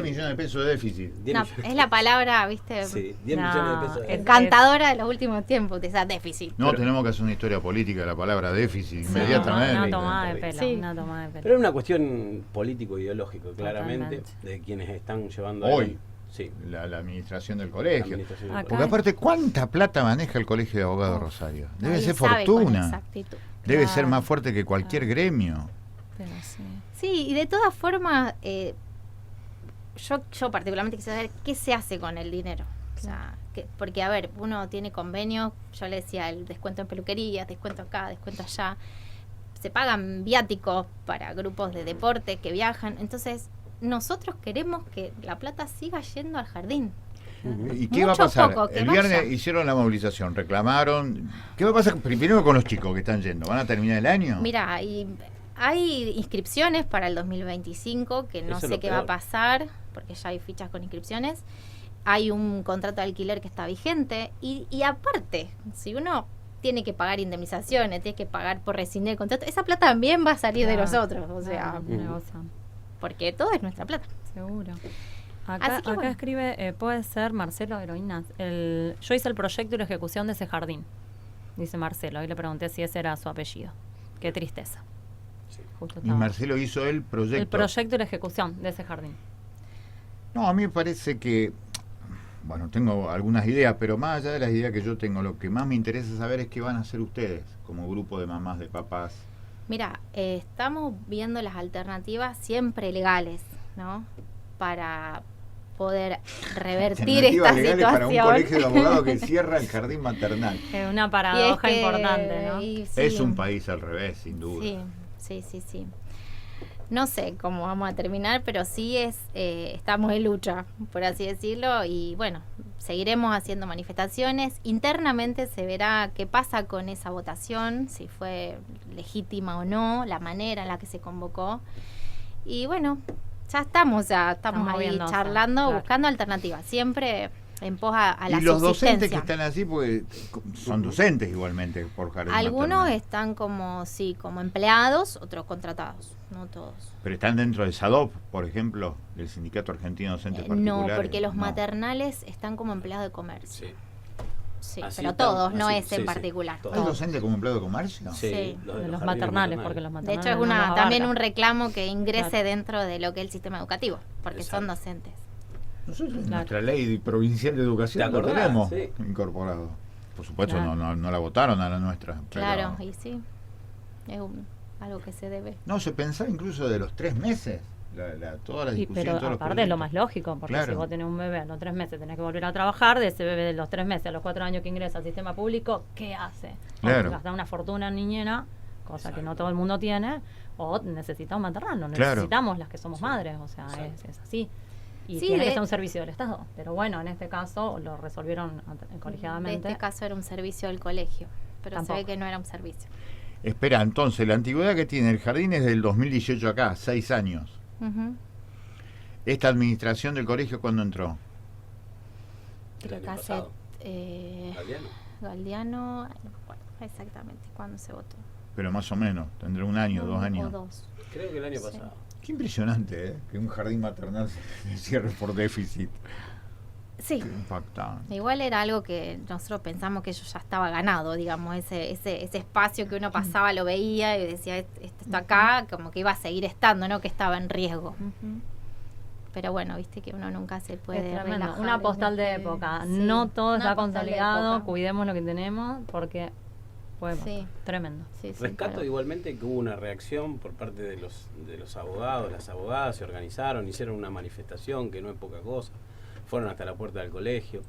millones de pesos de déficit. 10 No, millones. es la palabra, ¿viste? Sí, 10 No, millones de pesos. es- Encantadora de los últimos tiempos, de esa déficit. No, Pero- tenemos que hacer una historia política de la palabra déficit Sí. inmediatamente. Una tomada de pelo, Sí. una tomada de Pero pelo. es una cuestión político-ideológico, claramente, Totalmente. de quienes están llevando Hoy. adelante. Sí, La administración del la colegio. administración del Acá- Porque aparte, ¿cuánta plata maneja el Colegio de Abogados Rosario? Debe Nadie ser sabe con fortuna. exactitud. Debe Claro. ser más fuerte que cualquier gremio. Pero sí. Sí, y de todas formas, yo particularmente quisiera saber qué se hace con el dinero. O sea, porque, a ver, uno tiene convenios, yo le decía, el descuento en peluquerías, descuento acá, descuento allá. Se pagan viáticos para grupos de deporte que viajan. Entonces, nosotros queremos que la plata siga yendo al jardín. Ujú. ¿Y qué va a Mucho pasar? poco, que El viernes vaya. hicieron la movilización, reclamaron. ¿Qué va a pasar primero con los chicos que están yendo? ¿Van a terminar el año? Mira, y hay inscripciones para el 2025 que no Eso es sé lo qué va a peor. pasar, porque ya hay fichas con inscripciones. Hay un contrato de alquiler que está vigente. Y aparte, si uno tiene que pagar indemnizaciones, tiene que pagar por rescindir el contrato, esa plata también va a salir de Claro. nosotros. O sea, Claro, un negocio, porque todo es nuestra plata. seguro. Acá, Así que acá bueno. escribe, puede ser Marcelo Heroínas. Yo hice el proyecto y la ejecución de ese jardín, dice Marcelo. Y le pregunté si ese era su apellido. Qué tristeza. Sí. Justo Y estaba. Marcelo hizo el proyecto. El proyecto y la ejecución de ese jardín. No, a mí me parece que, bueno, tengo algunas ideas, pero más allá de las ideas que yo tengo, lo que más me interesa saber es qué van a hacer ustedes como grupo de mamás, de papás. Mira, estamos viendo las alternativas siempre legales, ¿no? Para poder revertir Alternativas esta legales para un colegio de situación. abogados que cierra el jardín maternal. Es una Y paradoja es que- importante, ¿no? y sí, Es un país al revés, sin duda. Sí. No sé cómo vamos a terminar, pero sí estamos en lucha, por así decirlo, y bueno, seguiremos haciendo manifestaciones. Internamente se verá qué pasa con esa votación, si fue legítima o no, la manera en la que se convocó. Y bueno, ya estamos ahí moviéndose, charlando, claro. buscando alternativas, siempre en pos a la Y los docentes que subsistencia. están así, pues son docentes igualmente por jardín Algunos maternal. están como empleados, otros contratados, no todos. Pero están dentro del SADOP, por ejemplo, del Sindicato Argentino de Docentes No, Particulares. porque los No. maternales están como empleados de comercio. Sí. Sí, Así pero están, todos, no así, es en sí, particular. todos. ¿Hay todos. docente como empleado de comercio? Sí, Sí. De los jardines maternales, porque los De maternales. hecho, es no los también abarca. un reclamo que ingrese Claro. dentro de lo que es el sistema educativo, porque son Exacto. docentes. Nosotros en Claro. nuestra ley provincial de educación ¿Te lo acordás? tenemos Sí. incorporado. Por supuesto, Claro. no la votaron a la nuestra. pero- Claro, y sí, es algo que se debe. No, se pensaba incluso de los 3 meses. todas las Sí, discusiones. pero todos los aparte es lo proyectos. más lógico, porque Claro. si vos tenés un bebé a los 3 meses, tenés que volver a trabajar, de ese bebé de los 3 meses a los 4 años que ingresa al sistema público, ¿qué hace? Claro. O gasta una fortuna en niñera, cosa que no todo el mundo tiene, o necesita un maternal, Claro. necesitamos las que somos Sí. madres, o sea, Exacto. es así. Y Sí, tiene que de- ser un servicio del Estado. Pero bueno, en este caso lo resolvieron En colegiadamente. este caso era un servicio del colegio, pero Tampoco. se ve que no era un servicio. Espera, entonces, la antigüedad que tiene el jardín es del 2018 acá, 6 años. Ujú. ¿Esta administración del colegio cuándo entró? El Creo año que hace pasado. eh, Adriano. Galdiano, ay, no me acuerdo exactamente cuándo se votó. Pero más o menos, tendrá un año, 2 O años. 2. Creo que el año Sí. pasado. Qué impresionante, ¿eh? Que un jardín maternal se cierre por déficit. Sí. Qué impactante. Igual era algo que nosotros pensamos que eso ya estaba ganado, digamos, ese espacio que uno pasaba lo veía y decía, esto está acá, como que iba a seguir estando, ¿no? Que estaba en riesgo. Pero bueno, viste que uno nunca se puede Es tremendo. relajar Una en postal de este- época. Sí, No todo una está postal de consolidado. época. Cuidemos lo que tenemos porque podemos. Sí. Tremendo. Sí, sí, Rescato claro. igualmente que hubo una reacción por parte de los abogados, las abogadas se organizaron, hicieron una manifestación que no es poca cosa, fueron hasta la puerta del colegio,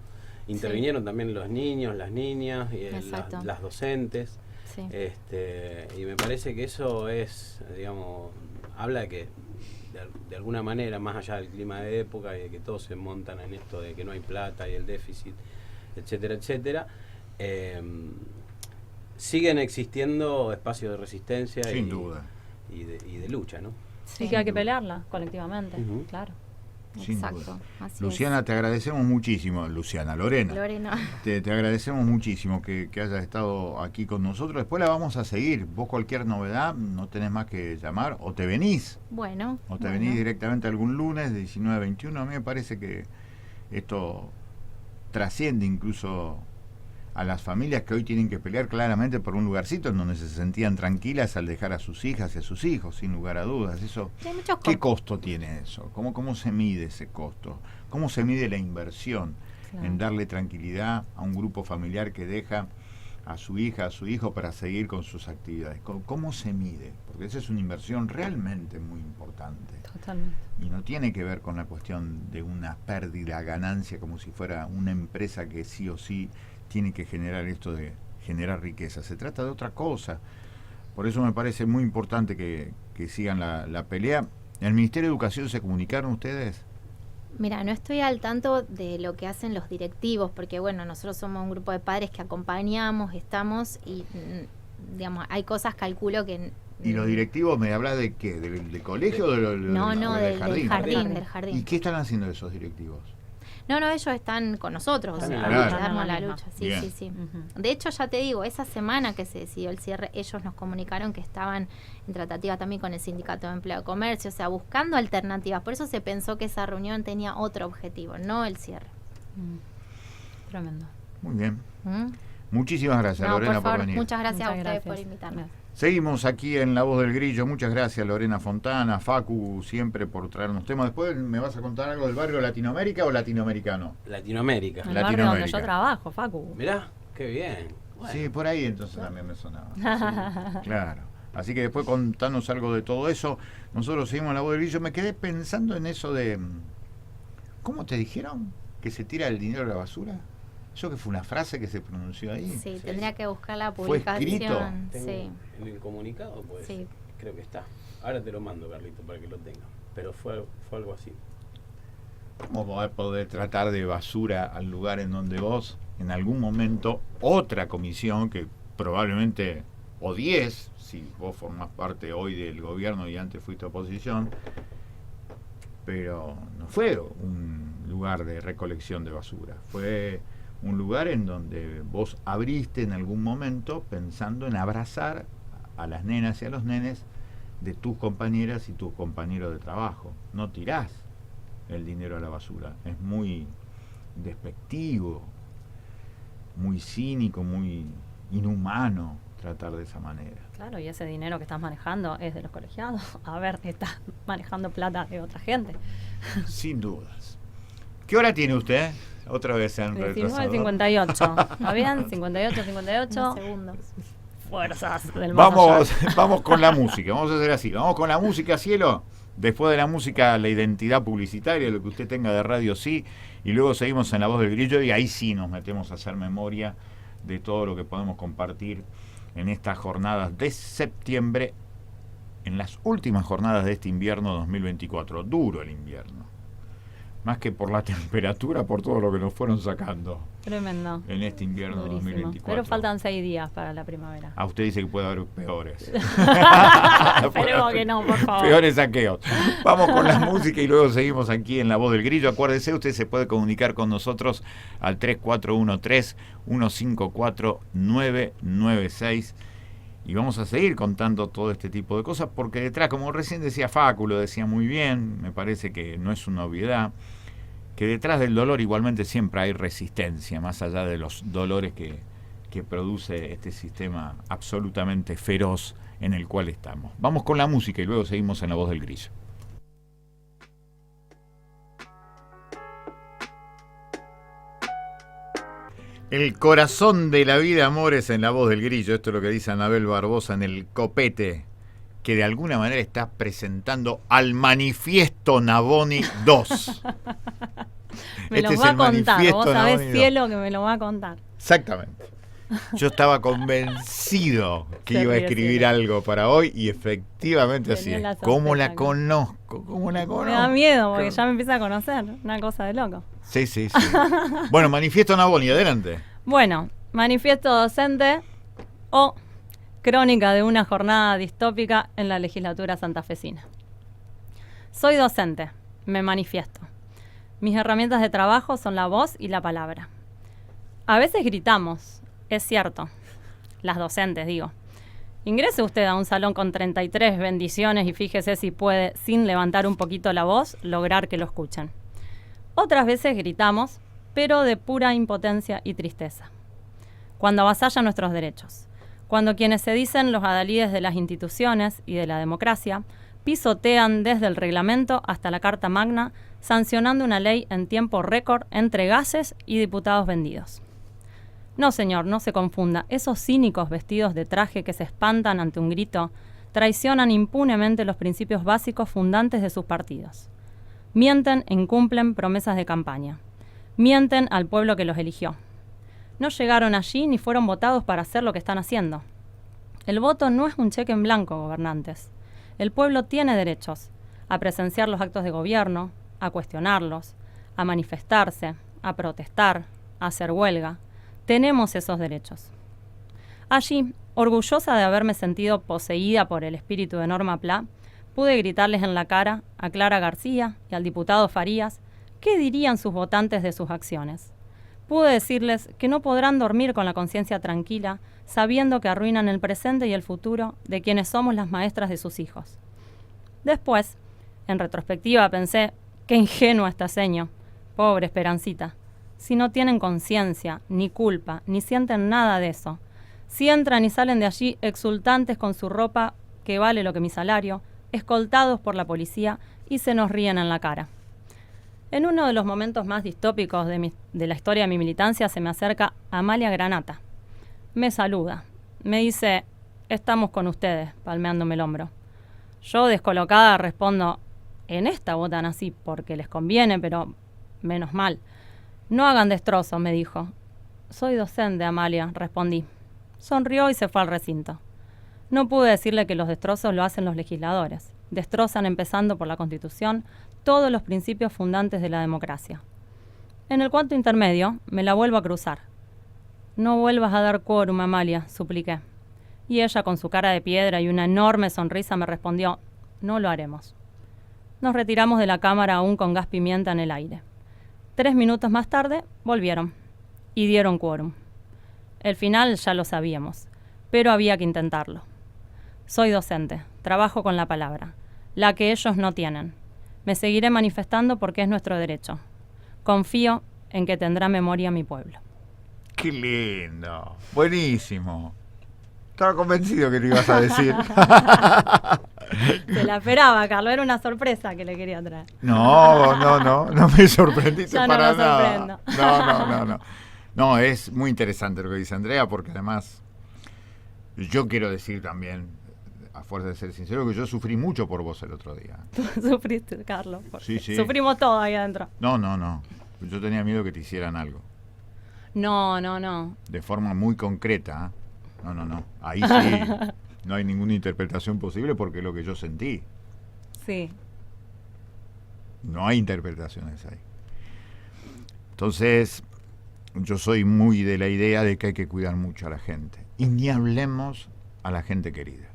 intervinieron también los niños, las niñas, y Exacto. las docentes, Sí. y me parece que eso es, digamos, habla de que de alguna manera, más allá del clima de época y de que todos se montan en esto de que no hay plata y el déficit, etcétera, etcétera, siguen existiendo espacios de resistencia Sin duda. y de lucha, ¿no? Sí. Y que hay que pelearla colectivamente. Ujú. Claro. Sin Exacto. duda. Así Luciana, te agradecemos muchísimo. Luciana, Lorena. es. Lorena. Te agradecemos muchísimo que hayas estado aquí con nosotros. Después la vamos a seguir. Vos cualquier novedad no tenés más que llamar o te venís. Bueno. O te bueno. venís directamente algún lunes de 19 a 21. A mí me parece que esto trasciende incluso a las familias que hoy tienen que pelear claramente por un lugarcito en donde se sentían tranquilas al dejar a sus hijas y a sus hijos, sin lugar a dudas. Eso, Hay muchos ¿qué costo tiene eso? ¿Cómo se mide ese costo? ¿Cómo se mide la inversión Claro. en darle tranquilidad a un grupo familiar que deja a su hija, a su hijo para seguir con sus actividades? ¿Cómo se mide? Porque esa es una inversión realmente muy importante. Totalmente. Y no tiene que ver con la cuestión de una pérdida, ganancia, como si fuera una empresa que sí o sí tiene que generar esto de generar riqueza. Se trata de otra cosa. Por eso me parece muy importante que sigan la pelea. ¿En el Ministerio de Educación se comunicaron ustedes? Mira, no estoy al tanto de lo que hacen los directivos, porque bueno, nosotros somos un grupo de padres que acompañamos, estamos y, digamos, hay cosas, calculo que... ¿Y los directivos me hablas de qué? ¿Del colegio o No, del jardín, del ¿Y jardín. qué están haciendo esos directivos? No, ellos están con nosotros, o Están sea, en la lucha. darnos la Están en la lucha. misma. Sí, Bien. sí, sí. Ujú. De hecho, ya te digo, esa semana que se decidió el cierre, ellos nos comunicaron que estaban en tratativa también con el Sindicato de Empleo y Comercio, o sea, buscando alternativas. Por eso se pensó que esa reunión tenía otro objetivo, no el cierre. Tremendo. Muy bien. ¿Mm? Muchísimas gracias, No, Lorena, por favor, venir. muchas gracias a Muchas ustedes gracias. por invitarme. Seguimos aquí en La Voz del Grillo. Muchas gracias, Lorena Fontana, Facu, siempre por traernos temas. Después, ¿me vas a contar algo del barrio Latinoamérica o latinoamericano? Donde El barrio donde Latinoamérica. yo trabajo, Facu. Mirá, qué bien. Bueno. Sí, por ahí entonces también me sonaba. Sí, claro. Así que después contanos algo de todo eso. Nosotros seguimos en La Voz del Grillo. Me quedé pensando en eso de... ¿Cómo te dijeron? ¿Que se tira el dinero a la basura? ¿Eso que fue una frase que se pronunció ahí? Sí, Sí. tendría que buscar la ¿Fue escrito? publicación. Tengo Sí, en el comunicado, pues, sí. creo que está. Ahora te lo mando, Carlito, para que lo tengas. Pero fue algo así. ¿Cómo vas a poder tratar de basura al lugar en donde vos, en algún momento, otra comisión que probablemente odies, si vos formás parte hoy del gobierno y antes fuiste oposición, pero no fue un lugar de recolección de basura, fue un lugar en donde vos abriste en algún momento pensando en abrazar a las nenas y a los nenes de tus compañeras y tus compañeros de trabajo. No tirás el dinero a la basura. Es muy despectivo, muy cínico, muy inhumano tratar de esa manera. Claro, y ese dinero que estás manejando es de los colegiados. A ver, estás manejando plata de otra gente. Sin dudas. ¿Qué hora tiene usted? Otra vez se han retrasado. 19:58. ¿Está bien? 58, Unos 58. segundos. Fuerzas del más Vamos, allá. vamos con la música. Vamos a hacer así. Vamos con la música, cielo. Después de la música, la identidad publicitaria, lo que usted tenga de radio, sí. Y luego seguimos en La Voz del Grillo y ahí sí nos metemos a hacer memoria de todo lo que podemos compartir en estas jornadas de septiembre, en las últimas jornadas de este invierno 2024. Duro el invierno. Más que por la temperatura, por todo lo que nos fueron sacando. Tremendo. En este invierno Durísimo. 2024. Pero faltan 6 días para la primavera. A usted dice que puede haber peores. Esperemos que no, por favor. Peores saqueos. Vamos con la música y luego seguimos aquí en La Voz del Grillo. Acuérdese, usted se puede comunicar con nosotros al 3413-154-996. Y vamos a seguir contando todo este tipo de cosas, porque detrás, como recién decía Facu, lo decía muy bien, me parece que no es una obviedad, que detrás del dolor igualmente siempre hay resistencia, más allá de los dolores que produce este sistema absolutamente feroz en el cual estamos. Vamos con la música y luego seguimos en La Voz del Grillo. El corazón de la vida, amores, en La Voz del Grillo. Esto es lo que dice Anabel Barbosa en El Copete, que de alguna manera está presentando al Manifiesto Navoni 2. Me lo va a contar, vos sabés, cielo, que me lo va a contar. Exactamente. Yo estaba convencido que iba a escribir algo para hoy y efectivamente así es. ¿Cómo la conozco? ¿Cómo la conozco? Me da miedo porque ya me empieza a conocer, una cosa de loco. Sí. Bueno, Manifiesto Navoni, adelante. Bueno, manifiesto docente o crónica de una jornada distópica en la legislatura santafesina. Soy docente, me manifiesto. Mis herramientas de trabajo son la voz y la palabra. A veces gritamos, es cierto, las docentes digo. Ingrese usted a un salón con 33 bendiciones y fíjese si puede, sin levantar un poquito la voz, lograr que lo escuchen. Otras veces gritamos, pero de pura impotencia y tristeza. Cuando avasallan nuestros derechos. Cuando quienes se dicen los adalides de las instituciones y de la democracia pisotean desde el reglamento hasta la Carta Magna, sancionando una ley en tiempo récord entre gases y diputados vendidos. No, señor, no se confunda. Esos cínicos vestidos de traje que se espantan ante un grito traicionan impunemente los principios básicos fundantes de sus partidos. Mienten e incumplen promesas de campaña. Mienten al pueblo que los eligió. No llegaron allí ni fueron votados para hacer lo que están haciendo. El voto no es un cheque en blanco, gobernantes. El pueblo tiene derechos a presenciar los actos de gobierno, a cuestionarlos, a manifestarse, a protestar, a hacer huelga. Tenemos esos derechos. Allí, orgullosa de haberme sentido poseída por el espíritu de Norma Pla, pude gritarles en la cara a Clara García y al diputado Farías qué dirían sus votantes de sus acciones. Pude decirles que no podrán dormir con la conciencia tranquila, sabiendo que arruinan el presente y el futuro de quienes somos las maestras de sus hijos. Después, en retrospectiva, pensé, qué ingenua esta seño, pobre Esperancita. Si no tienen conciencia, ni culpa, ni sienten nada de eso. Si entran y salen de allí exultantes con su ropa, que vale lo que mi salario, escoltados por la policía y se nos ríen en la cara. En uno de los momentos más distópicos de la historia de mi militancia se me acerca Amalia Granata. Me saluda. Me dice, estamos con ustedes, palmeándome el hombro. Yo, descolocada, respondo, en esta votan así porque les conviene, pero menos mal. No hagan destrozos, me dijo. Soy docente, Amalia, respondí. Sonrió y se fue al recinto. No pude decirle que los destrozos lo hacen los legisladores. Destrozan, empezando por la Constitución, todos los principios fundantes de la democracia. En el cuarto intermedio, me la vuelvo a cruzar. No vuelvas a dar quórum, Amalia, supliqué. Y ella, con su cara de piedra y una enorme sonrisa, me respondió, no lo haremos. Nos retiramos de la Cámara aún con gas pimienta en el aire. 3 minutos más tarde, volvieron. Y dieron quórum. El final ya lo sabíamos, pero había que intentarlo. Soy docente, trabajo con la palabra, la que ellos no tienen. Me seguiré manifestando porque es nuestro derecho. Confío en que tendrá memoria mi pueblo. ¡Qué lindo! Buenísimo. Estaba convencido que lo ibas a decir. Se la esperaba, Carlos. Era una sorpresa que le quería traer. No me sorprendiste ya para no me nada. sorprendo. No, es muy interesante lo que dice Andrea, porque además yo quiero decir también, a fuerza de ser sincero, que yo sufrí mucho por vos el otro día. Sufriste, Carlos. Sí, sí. Sufrimos todo ahí adentro. No. Yo tenía miedo que te hicieran algo. No. De forma muy concreta. No. Ahí sí no hay ninguna interpretación posible porque es lo que yo sentí. Sí. No hay interpretaciones ahí. Entonces, yo soy muy de la idea de que hay que cuidar mucho a la gente. Y ni hablemos a la gente querida.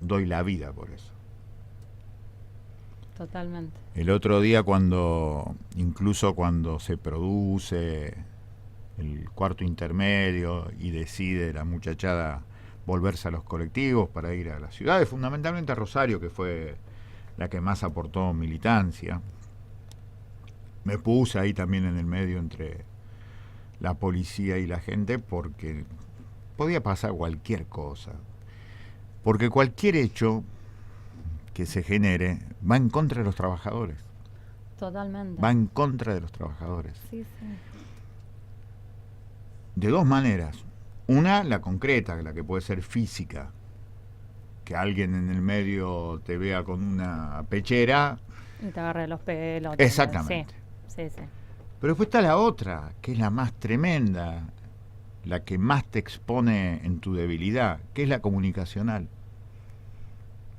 Doy la vida por eso. Totalmente. El otro día incluso cuando se produce el cuarto intermedio y decide la muchachada volverse a los colectivos para ir a las ciudades, fundamentalmente a Rosario, que fue la que más aportó militancia, me puse ahí también en el medio entre la policía y la gente porque podía pasar cualquier cosa, porque cualquier hecho que se genere va en contra de los trabajadores. Totalmente. Va en contra de los trabajadores. Sí. De dos maneras. Una, la concreta, la que puede ser física. Que alguien en el medio te vea con una pechera. Y te agarre los pelos. Exactamente. Sí. Pero después está la otra, que es la más tremenda, la que más te expone en tu debilidad, que es la comunicacional.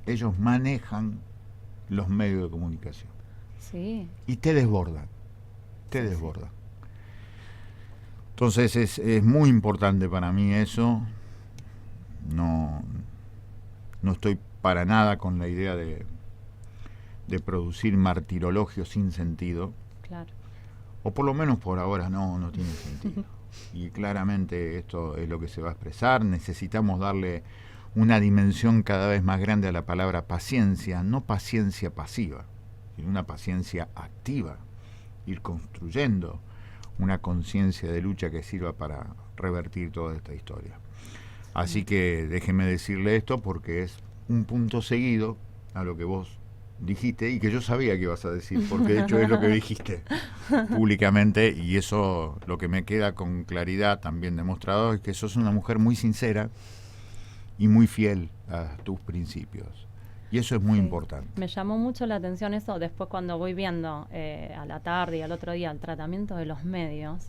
Ellos manejan los medios de comunicación. Sí. Y te desbordan. Entonces es muy importante para mí eso. No estoy para nada con la idea de producir martirologio sin sentido. Claro. O por lo menos por ahora no tiene sentido. Y claramente esto es lo que se va a expresar. Necesitamos darle una dimensión cada vez más grande a la palabra paciencia, no paciencia pasiva, sino una paciencia activa, ir construyendo una conciencia de lucha que sirva para revertir toda esta historia. Así que déjeme decirle esto porque es un punto seguido a lo que vos dijiste y que yo sabía que ibas a decir, porque de hecho es lo que dijiste públicamente, y eso lo que me queda con claridad también demostrado es que sos una mujer muy sincera y muy fiel a tus principios. Y eso es muy importante. Me llamó mucho la atención eso después cuando voy viendo a la tarde y al otro día el tratamiento de los medios,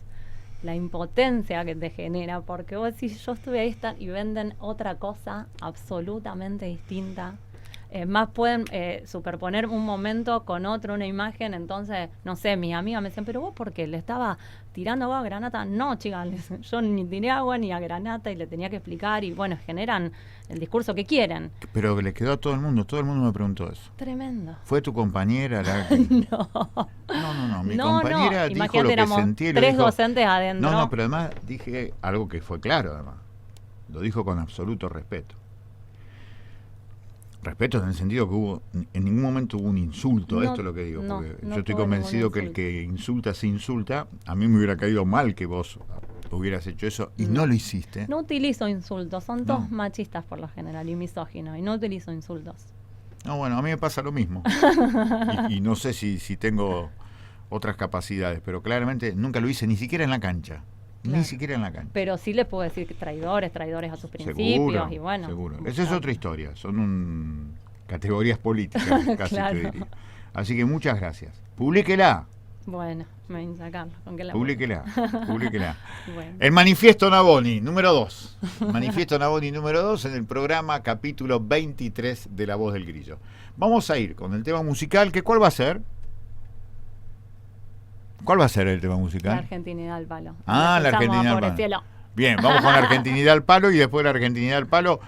la impotencia que te genera, porque vos decís, yo estuve ahí y venden otra cosa absolutamente distinta. Más pueden superponer un momento con otro, una imagen. Entonces, no sé, mis amigas me decían, pero vos, ¿por qué? ¿Le estaba tirando agua a Granata? No, chicas, yo ni tiré agua ni a Granata y le tenía que explicar. Y bueno, generan el discurso que quieren. Pero que le quedó a todo el mundo me preguntó eso. Tremendo. ¿Fue tu compañera la que... No, mi compañera dijo imagínate, lo que éramos sentí. Tres docentes adentro. No, pero además dije algo que fue claro, además. Lo dijo con absoluto respeto. Respeto en el sentido que en ningún momento hubo un insulto, esto es lo que digo, porque yo estoy convencido que el que insulta se insulta. A mí me hubiera caído mal que vos hubieras hecho eso y no lo hiciste. No utilizo insultos, son todos machistas por lo general y misóginos, y no utilizo insultos. No, bueno, a mí me pasa lo mismo. y no sé si tengo otras capacidades, pero claramente nunca lo hice, ni siquiera en la cancha. Claro. Ni siquiera en la cancha. Pero sí les puedo decir que traidores a sus principios, y bueno. Seguro. Esa es otra historia, son categorías políticas, casi Claro. te diría. Así que muchas gracias. Publíquela. Bueno, me voy a sacarlo. ¿Con qué la Publíquela. Bueno. El Manifiesto Navoni, número 2. Manifiesto Navoni, número 2, en el programa capítulo 23 de La Voz del Grillo. Vamos a ir con el tema musical, que ¿cuál va a ser? ¿Cuál va a ser el tema musical? La argentinidad al palo. La argentinidad al palo. Cielo. Bien, vamos con la argentinidad al palo y después de la argentinidad al palo,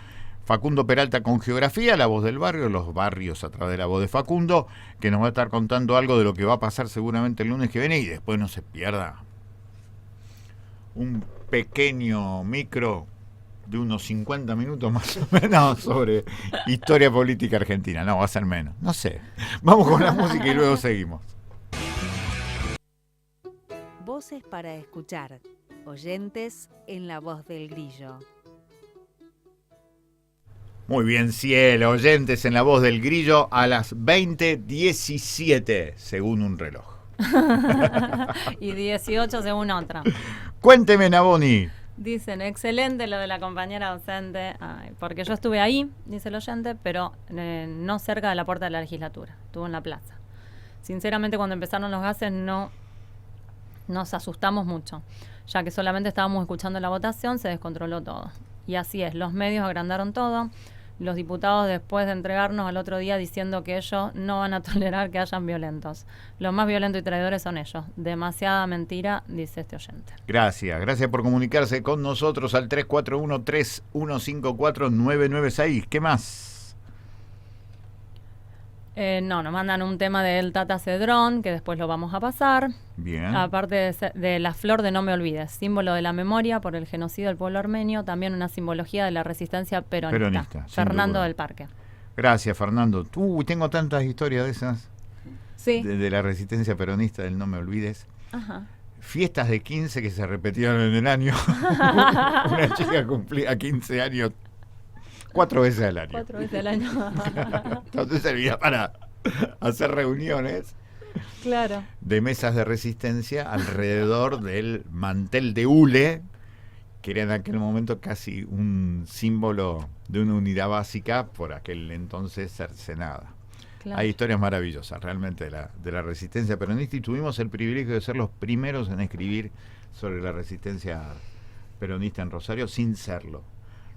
Facundo Peralta con Geografía, la voz del barrio, los barrios a través de la voz de Facundo, que nos va a estar contando algo de lo que va a pasar seguramente el lunes que viene y después no se pierda un pequeño micro de unos 50 minutos más o menos sobre historia política argentina. No, va a ser menos. No sé. Vamos con la música y luego seguimos. Voces para escuchar. Oyentes en La Voz del Grillo. Muy bien, cielo, oyentes en La Voz del Grillo a las 20:17, según un reloj. Y 18 según otra. Cuénteme, Navoni. Dicen, excelente lo de la compañera docente, porque yo estuve ahí, dice el oyente, pero no cerca de la puerta de la legislatura, estuve en la plaza. Sinceramente, cuando empezaron los gases no nos asustamos mucho, ya que solamente estábamos escuchando la votación, se descontroló todo. Y así es, los medios agrandaron todo, los diputados después de entregarnos al otro día diciendo que ellos no van a tolerar que hayan violentos. Los más violentos y traidores son ellos. Demasiada mentira, dice este oyente. Gracias por comunicarse con nosotros al 341-3154-996. ¿Qué más? Nos mandan un tema del Tata Cedrón, que después lo vamos a pasar. Bien. Aparte de la flor de No Me Olvides, símbolo de la memoria por el genocidio del pueblo armenio, también una simbología de la resistencia peronista. Fernando del Parque. Gracias, Fernando. Tengo tantas historias de esas. Sí. De la resistencia peronista del No Me Olvides. Ajá. Fiestas de 15 que se repetían en el año. Una chica cumplía 15 años 4 veces al año. 4 veces al año. Entonces servía para hacer reuniones, claro, de mesas de resistencia alrededor del mantel de hule, que era en aquel momento casi un símbolo de una unidad básica por aquel entonces cercenada. Claro. Hay historias maravillosas realmente de la resistencia peronista, y tuvimos el privilegio de ser los primeros en escribir sobre la resistencia peronista en Rosario sin serlo,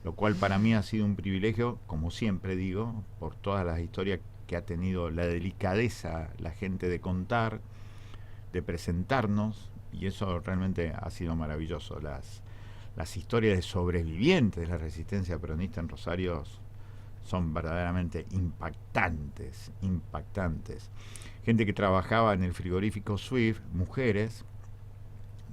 lo cual para mí ha sido un privilegio, como siempre digo, por todas las historias que ha tenido la delicadeza la gente de contar, de presentarnos, y eso realmente ha sido maravilloso. Las historias de sobrevivientes de la resistencia peronista en Rosario son verdaderamente impactantes. Gente que trabajaba en el frigorífico Swift, mujeres.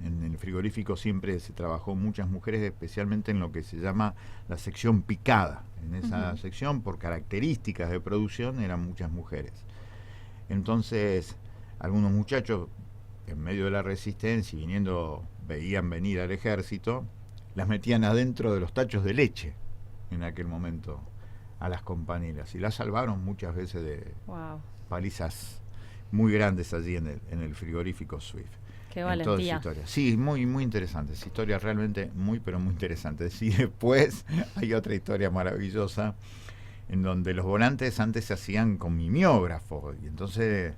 En el frigorífico siempre se trabajó muchas mujeres, especialmente en lo que se llama la sección picada. En esa sección, por características de producción, eran muchas mujeres. Entonces, algunos muchachos, en medio de la resistencia, veían venir al ejército, las metían adentro de los tachos de leche, en aquel momento, a las compañeras. Y las salvaron muchas veces de palizas muy grandes allí en el frigorífico Swift. Qué valentía. Sí, muy, muy interesantes. Historias realmente muy, pero muy interesantes. Y después hay otra historia maravillosa en donde los volantes antes se hacían con mimeógrafo. Y entonces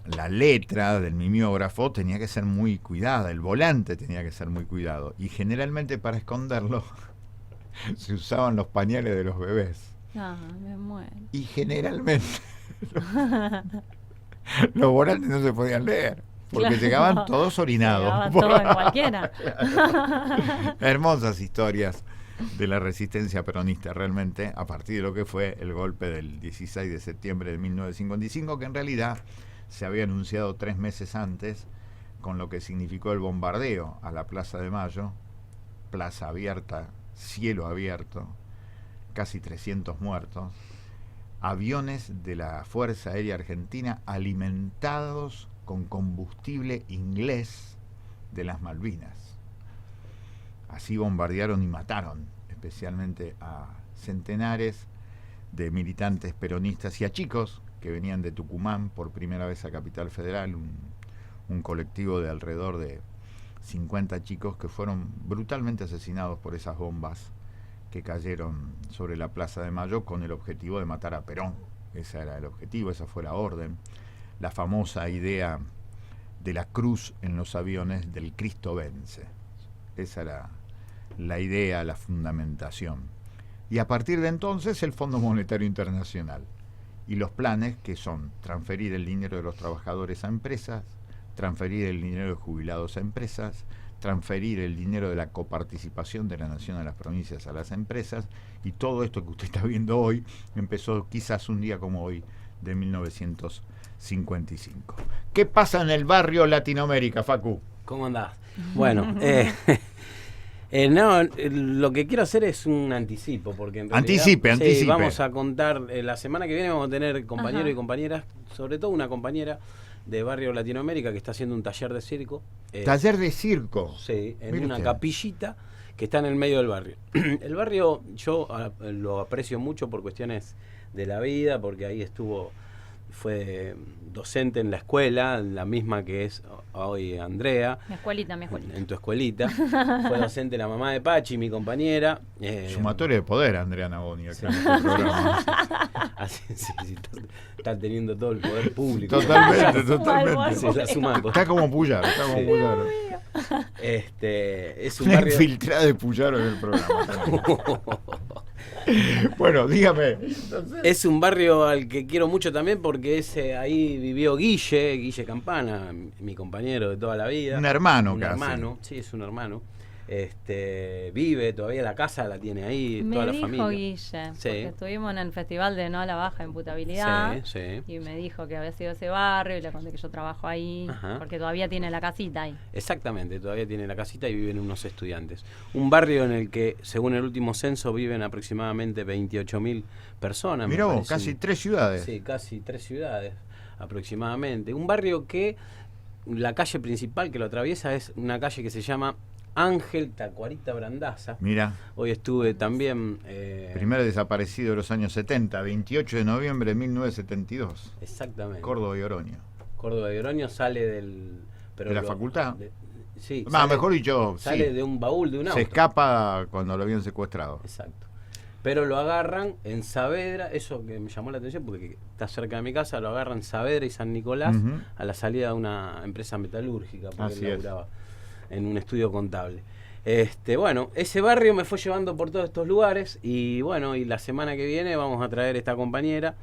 la letra del mimeógrafo tenía que ser muy cuidada. El volante tenía que ser muy cuidado. Y generalmente para esconderlo se usaban los pañales de los bebés. Me muero. Y generalmente los volantes no se podían leer, porque llegaban todos orinados. Llegaban todos en cualquiera. Hermosas historias de la resistencia peronista, realmente, a partir de lo que fue el golpe del 16 de septiembre de 1955, que en realidad se había anunciado 3 meses antes, con lo que significó el bombardeo a la Plaza de Mayo, plaza abierta, cielo abierto, casi 300 muertos, aviones de la Fuerza Aérea Argentina alimentados con combustible inglés de las Malvinas. Así bombardearon y mataron especialmente a centenares de militantes peronistas y a chicos que venían de Tucumán por primera vez a Capital Federal, un colectivo de alrededor de 50 chicos que fueron brutalmente asesinados por esas bombas que cayeron sobre la Plaza de Mayo con el objetivo de matar a Perón. Ese era el objetivo, esa fue la orden. La famosa idea de la cruz en los aviones del Cristo vence. Esa era la idea, la fundamentación. Y a partir de entonces el Fondo Monetario Internacional y los planes que son transferir el dinero de los trabajadores a empresas, transferir el dinero de jubilados a empresas, transferir el dinero de la coparticipación de la nación a las provincias a las empresas, y todo esto que usted está viendo hoy empezó quizás un día como hoy de 1955. ¿Qué pasa en el barrio Latinoamérica, Facu? ¿Cómo andás? Bueno, lo que quiero hacer es un anticipo, porque en realidad, anticipe. Vamos a contar, la semana que viene vamos a tener compañeros y compañeras, sobre todo una compañera de Barrio Latinoamérica que está haciendo un taller de circo. ¿Taller de circo? Sí, en una capillita que está en el medio del barrio. El barrio yo lo aprecio mucho por cuestiones de la vida, porque ahí estuvo fue docente en la escuela, la misma que es hoy Andrea. Mi escuelita. En tu escuelita. Fue docente la mamá de Pachi, mi compañera. Sumatoria de poder, Andrea Navoni. Sí. Acá en este programa. Así, sí, está teniendo todo el poder público. Totalmente. Sí, la suma de poder. Está como Puyaro, está como Sí. Puyaro. Es un Una barrio. infiltrada de Puyaro en el programa. Bueno, dígame. Entonces, Es un barrio al que quiero mucho también porque ahí vivió Guille Campana, mi compañero de toda la vida. un hermano Un casi. hermano, sí, es un hermano. Vive todavía, la casa la tiene ahí, Me toda la dijo familia. Guille, Sí. porque estuvimos en el festival de No a la Baja Imputabilidad. Sí, sí. Y me dijo que había sido ese barrio y le conté que yo trabajo ahí, Ajá. porque todavía tiene la casita ahí. Exactamente, todavía tiene la casita y viven unos estudiantes. Un barrio en el que, según el último censo, viven aproximadamente 28.000 personas. me Mirá vos, parece casi 3 ciudades. Sí, casi 3 ciudades aproximadamente. Un barrio que la calle principal que lo atraviesa es una calle que se llama Ángel Tacuarita Brandaza. Mira, Hoy estuve también... primer desaparecido de los años 70, 28 de noviembre de 1972. Exactamente. Córdoba y Oroño. Córdoba de Oroño sale del... ¿De la facultad? Sí. Mejor dicho, Sale sí. de un baúl de un auto. Se escapa cuando lo habían secuestrado. Exacto. Pero lo agarran en Saavedra, eso que me llamó la atención porque está cerca de mi casa, lo agarran en Saavedra y San Nicolás Ujú. a la salida de una empresa metalúrgica, porque Así él es. laburaba en un estudio contable. Bueno, ese barrio me fue llevando por todos estos lugares y bueno, y la semana que viene vamos a traer esta compañera.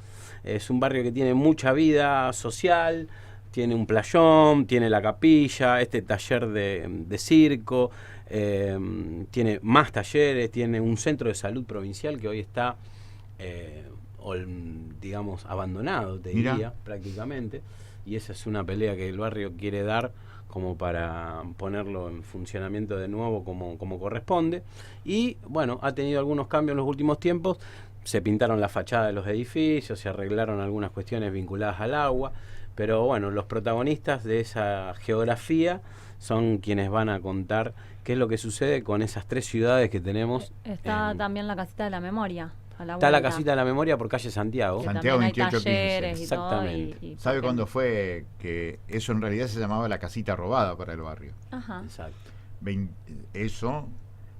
Es un barrio que tiene mucha vida social, tiene un playón, tiene la capilla, este taller de circo, tiene más talleres, tiene un centro de salud provincial que hoy está, digamos, abandonado, te Mirá. diría, prácticamente. Y esa es una pelea que el barrio quiere dar como para ponerlo en funcionamiento de nuevo como corresponde. Y bueno, ha tenido algunos cambios en los últimos tiempos. Se pintaron la fachada de los edificios, se arreglaron algunas cuestiones vinculadas al agua, pero bueno, los protagonistas de esa geografía son quienes van a contar qué es lo que sucede con esas 3 ciudades que tenemos. Está también la casita de la memoria. A la Está la vuelta, casita de la memoria por calle Santiago. que Santiago también hay 28, talleres y todo. Exactamente. Y ¿Sabe porque- cuándo fue que eso en realidad se llamaba la casita robada para el barrio? Ajá. Exacto. Eso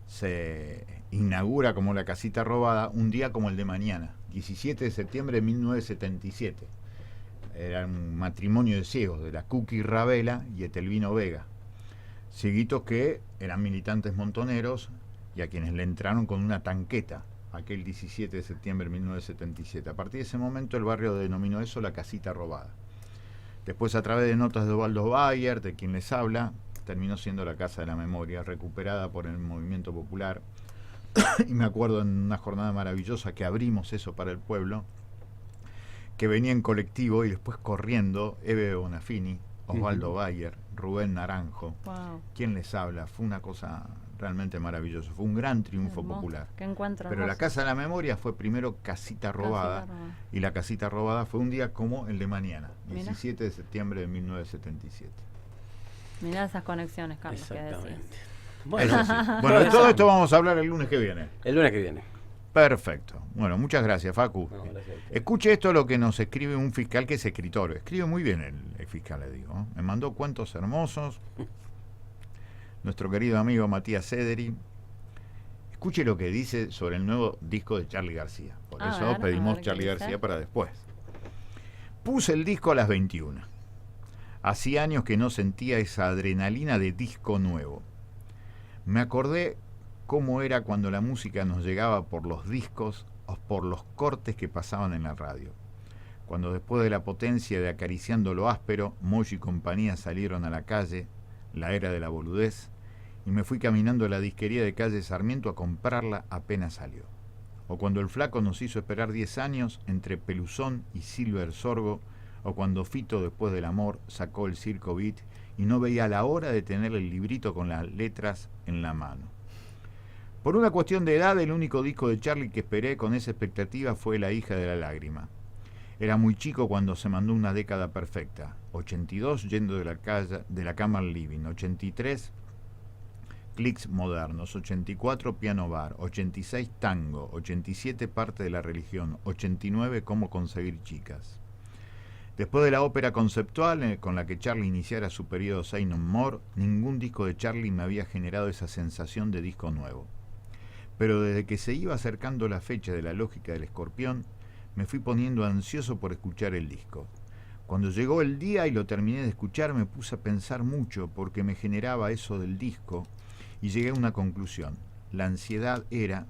se inaugura como la casita robada un día como el de mañana, 17 de septiembre de 1977. Era un matrimonio de ciegos, de la Cookie Ravela y Etelvino Vega. Cieguitos que eran militantes montoneros y a quienes le entraron con una tanqueta aquel 17 de septiembre de 1977. A partir de ese momento el barrio denominó eso la casita robada. Después, a través de notas de Osvaldo Bayer, de quien les habla, terminó siendo la Casa de la Memoria, recuperada por el movimiento popular. Y me acuerdo en una jornada maravillosa que abrimos eso para el pueblo, que venía en colectivo y después corriendo Eve Bonafini, Osvaldo Bayer, Rubén Naranjo. Wow. ¿Quién les habla? Fue una cosa realmente maravillosa, fue un gran triunfo Hermoso. popular. Qué encuentro Pero la hermoso. Casa de la Memoria fue primero casita robada, Casita robada. y la casita robada fue un día como el de mañana, Mirá. 17 de septiembre de 1977. Mirá esas conexiones, Carlos, que decís. Exactamente. Bueno, Eso sí. Bueno, de todo esto vamos a hablar el lunes que viene. el lunes que viene. Perfecto. Bueno, muchas gracias, Facu. No, gracias a usted. Escuche esto lo que nos escribe un fiscal que es escritor. Escribe muy bien el fiscal, le digo. ¿Eh? Me mandó cuentos hermosos. Nuestro querido amigo Matías Cederi. Escuche lo que dice sobre el nuevo disco de Charly García. Por A eso ver, pedimos qué Charly dice. García para después. Puse el disco a las 21. Hacía años que no sentía esa adrenalina de disco nuevo. Me acordé cómo era cuando la música nos llegaba por los discos o por los cortes que pasaban en la radio. Cuando después de la potencia de Acariciando lo áspero, Moyo y compañía salieron a la calle, la era de la boludez, y me fui caminando a la disquería de calle Sarmiento a comprarla apenas salió. O cuando el flaco nos hizo esperar 10 años entre Peluzón y Silver Sorgo, o cuando Fito después del amor sacó el Circo Beat y no veía la hora de tener el librito con las letras en la mano. Por una cuestión de edad, el único disco de Charly que esperé con esa expectativa fue La hija de la lágrima. Era muy chico cuando se mandó una década perfecta. 82 yendo de la cama al living, 83 clics modernos, 84 piano bar, 86 tango, 87 parte de la religión, 89 cómo conseguir chicas. Después de la ópera conceptual con la que Charlie iniciara su periodo Say No More, ningún disco de Charlie me había generado esa sensación de disco nuevo. Pero desde que se iba acercando la fecha de la lógica del escorpión, me fui poniendo ansioso por escuchar el disco. Cuando llegó el día y lo terminé de escuchar, me puse a pensar mucho porque me generaba eso del disco y llegué a una conclusión. La ansiedad era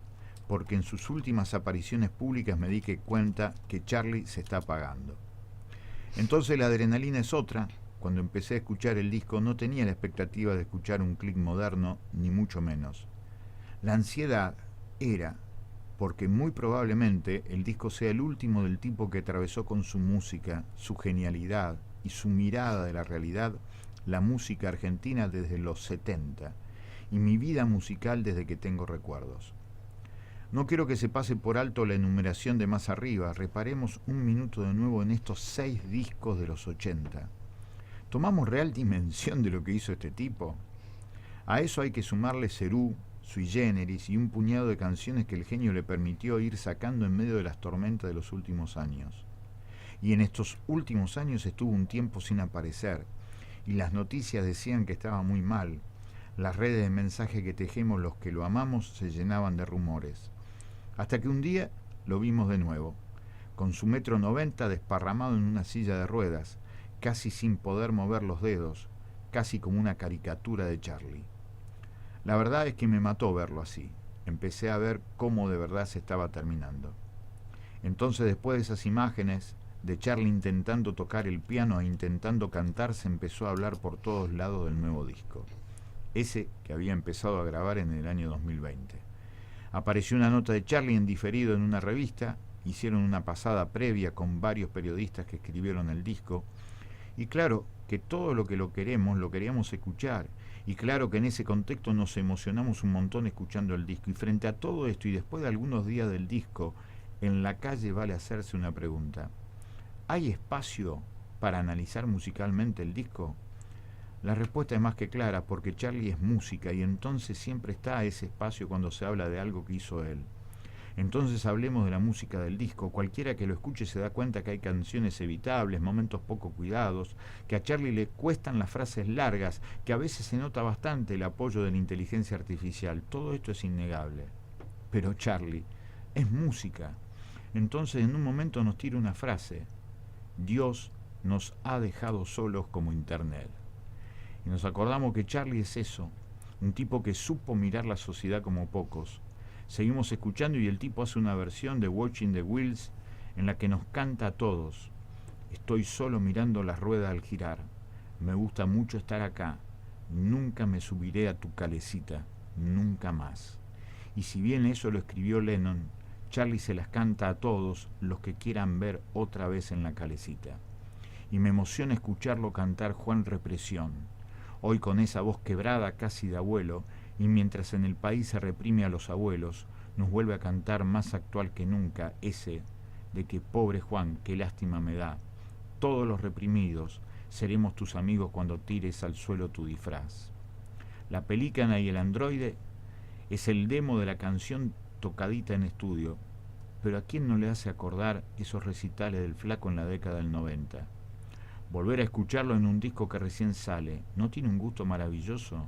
porque en sus últimas apariciones públicas me di cuenta que Charlie se está apagando. Entonces la adrenalina es otra. Cuando empecé a escuchar el disco no tenía la expectativa de escuchar un click moderno, ni mucho menos. La ansiedad era porque muy probablemente el disco sea el último del tipo que atravesó con su música, su genialidad y su mirada de la realidad la música argentina desde los 70 y mi vida musical desde que tengo recuerdos. No quiero que se pase por alto la enumeración de más arriba. Reparemos un minuto de nuevo en estos 6 discos de los 80. ¿Tomamos real dimensión de lo que hizo este tipo? A eso hay que sumarle Cerú, Sui Generis y un puñado de canciones que el genio le permitió ir sacando en medio de las tormentas de los últimos años. Y en estos últimos años estuvo un tiempo sin aparecer, y las noticias decían que estaba muy mal. Las redes de mensaje que tejemos los que lo amamos se llenaban de rumores. Hasta que un día lo vimos de nuevo, con su 1,90 m desparramado en una silla de ruedas, casi sin poder mover los dedos, casi como una caricatura de Charlie. La verdad es que me mató verlo así. Empecé a ver cómo de verdad se estaba terminando. Entonces, después de esas imágenes de Charlie intentando tocar el piano e intentando cantar, se empezó a hablar por todos lados del nuevo disco, ese que había empezado a grabar en el año 2020. Apareció una nota de Charlie en diferido en una revista, hicieron una pasada previa con varios periodistas que escribieron el disco, y claro que todo lo que lo queríamos escuchar, y claro que en ese contexto nos emocionamos un montón escuchando el disco, y frente a todo esto y después de algunos días del disco, en la calle vale hacerse una pregunta: ¿hay espacio para analizar musicalmente el disco? La respuesta es más que clara, porque Charlie es música y entonces siempre está ese espacio cuando se habla de algo que hizo él. Entonces hablemos de la música del disco. Cualquiera que lo escuche se da cuenta que hay canciones evitables, momentos poco cuidados, que a Charlie le cuestan las frases largas, que a veces se nota bastante el apoyo de la inteligencia artificial. Todo esto es innegable. Pero Charlie es música. Entonces en un momento nos tira una frase: Dios nos ha dejado solos como Internet. Y nos acordamos que Charlie es eso, un tipo que supo mirar la sociedad como pocos. Seguimos escuchando y el tipo hace una versión de Watching the Wheels en la que nos canta a todos: estoy solo mirando las ruedas al girar, me gusta mucho estar acá, nunca me subiré a tu calecita, nunca más. Y si bien eso lo escribió Lennon, Charlie se las canta a todos los que quieran ver otra vez en la calecita. Y me emociona escucharlo cantar Juan Represión, hoy con esa voz quebrada casi de abuelo, y mientras en el país se reprime a los abuelos, nos vuelve a cantar más actual que nunca ese de que pobre Juan, qué lástima me da, todos los reprimidos seremos tus amigos cuando tires al suelo tu disfraz. La pelícana y el androide es el demo de la canción tocadita en estudio, pero ¿a quién no le hace acordar esos recitales del Flaco en la década del 90? Volver a escucharlo en un disco que recién sale, ¿no tiene un gusto maravilloso?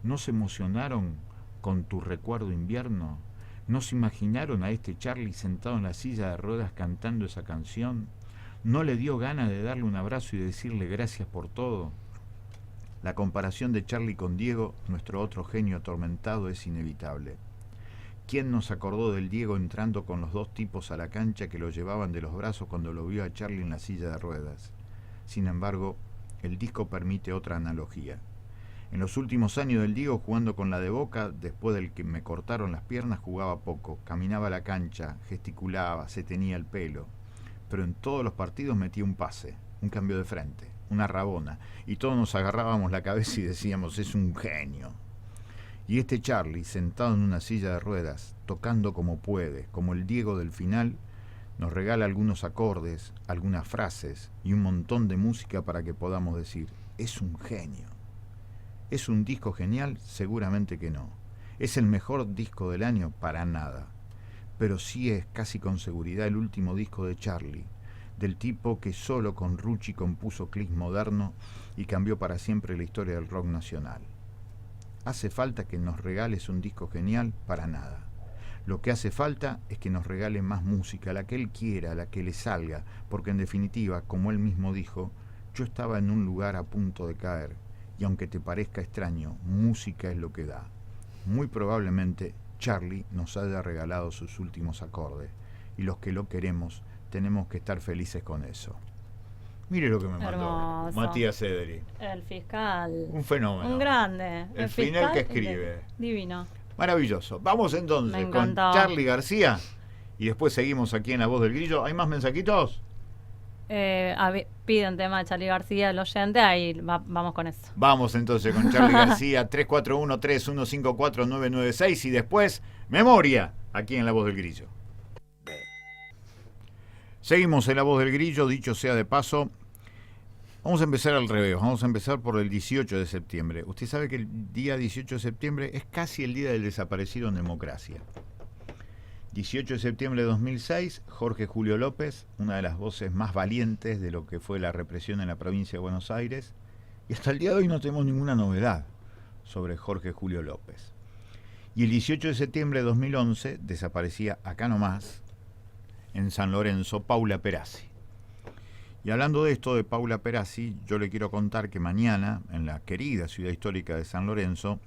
¿No se emocionaron con Tu Recuerdo Invierno? ¿No se imaginaron a este Charlie sentado en la silla de ruedas cantando esa canción? ¿No le dio ganas de darle un abrazo y decirle gracias por todo? La comparación de Charlie con Diego, nuestro otro genio atormentado, es inevitable. ¿Quién nos acordó del Diego entrando con los dos tipos a la cancha que lo llevaban de los brazos cuando lo vio a Charlie en la silla de ruedas? Sin embargo, el disco permite otra analogía. En los últimos años del Diego, jugando con la de Boca, después del que me cortaron las piernas, jugaba poco, caminaba a la cancha, gesticulaba, se tenía el pelo, pero en todos los partidos metía un pase, un cambio de frente, una rabona, y todos nos agarrábamos la cabeza y decíamos: es un genio. Y este Charlie, sentado en una silla de ruedas, tocando como puede, como el Diego del final, nos regala algunos acordes, algunas frases y un montón de música para que podamos decir: es un genio. ¿Es un disco genial? Seguramente que no. ¿Es el mejor disco del año? Para nada. Pero sí es casi con seguridad el último disco de Charlie, del tipo que solo con Rucci compuso Click moderno y cambió para siempre la historia del rock nacional. ¿Hace falta que nos regales un disco genial? Para nada. Lo que hace falta es que nos regale más música, la que él quiera, la que le salga, porque en definitiva, como él mismo dijo, yo estaba en un lugar a punto de caer, y aunque te parezca extraño, música es lo que da. Muy probablemente Charlie nos haya regalado sus últimos acordes, y los que lo queremos tenemos que estar felices con eso. Mire lo que me mandó Hermoso. Matías Ederi. El fiscal. Un fenómeno. Un grande. El final que escribe. Divino. Maravilloso. Vamos entonces Me con encantó. Charly García y después seguimos aquí en La Voz del Grillo. ¿Hay más mensajitos? Piden tema de Charly García, el oyente, ahí vamos con eso. Vamos entonces con Charly García, 341-3154-996 y después Memoria, aquí en La Voz del Grillo. Seguimos en La Voz del Grillo, dicho sea de paso. Vamos a empezar al revés, vamos a empezar por el 18 de septiembre. Usted sabe que el día 18 de septiembre es casi el día del desaparecido en democracia. 18 de septiembre de 2006, Jorge Julio López, una de las voces más valientes de lo que fue la represión en la provincia de Buenos Aires, y hasta el día de hoy no tenemos ninguna novedad sobre Jorge Julio López. Y el 18 de septiembre de 2011 desaparecía acá nomás, en San Lorenzo, Paula Perazzi. Y hablando de esto, de Paula Perazzi, yo le quiero contar que mañana, en la querida ciudad histórica de San Lorenzo,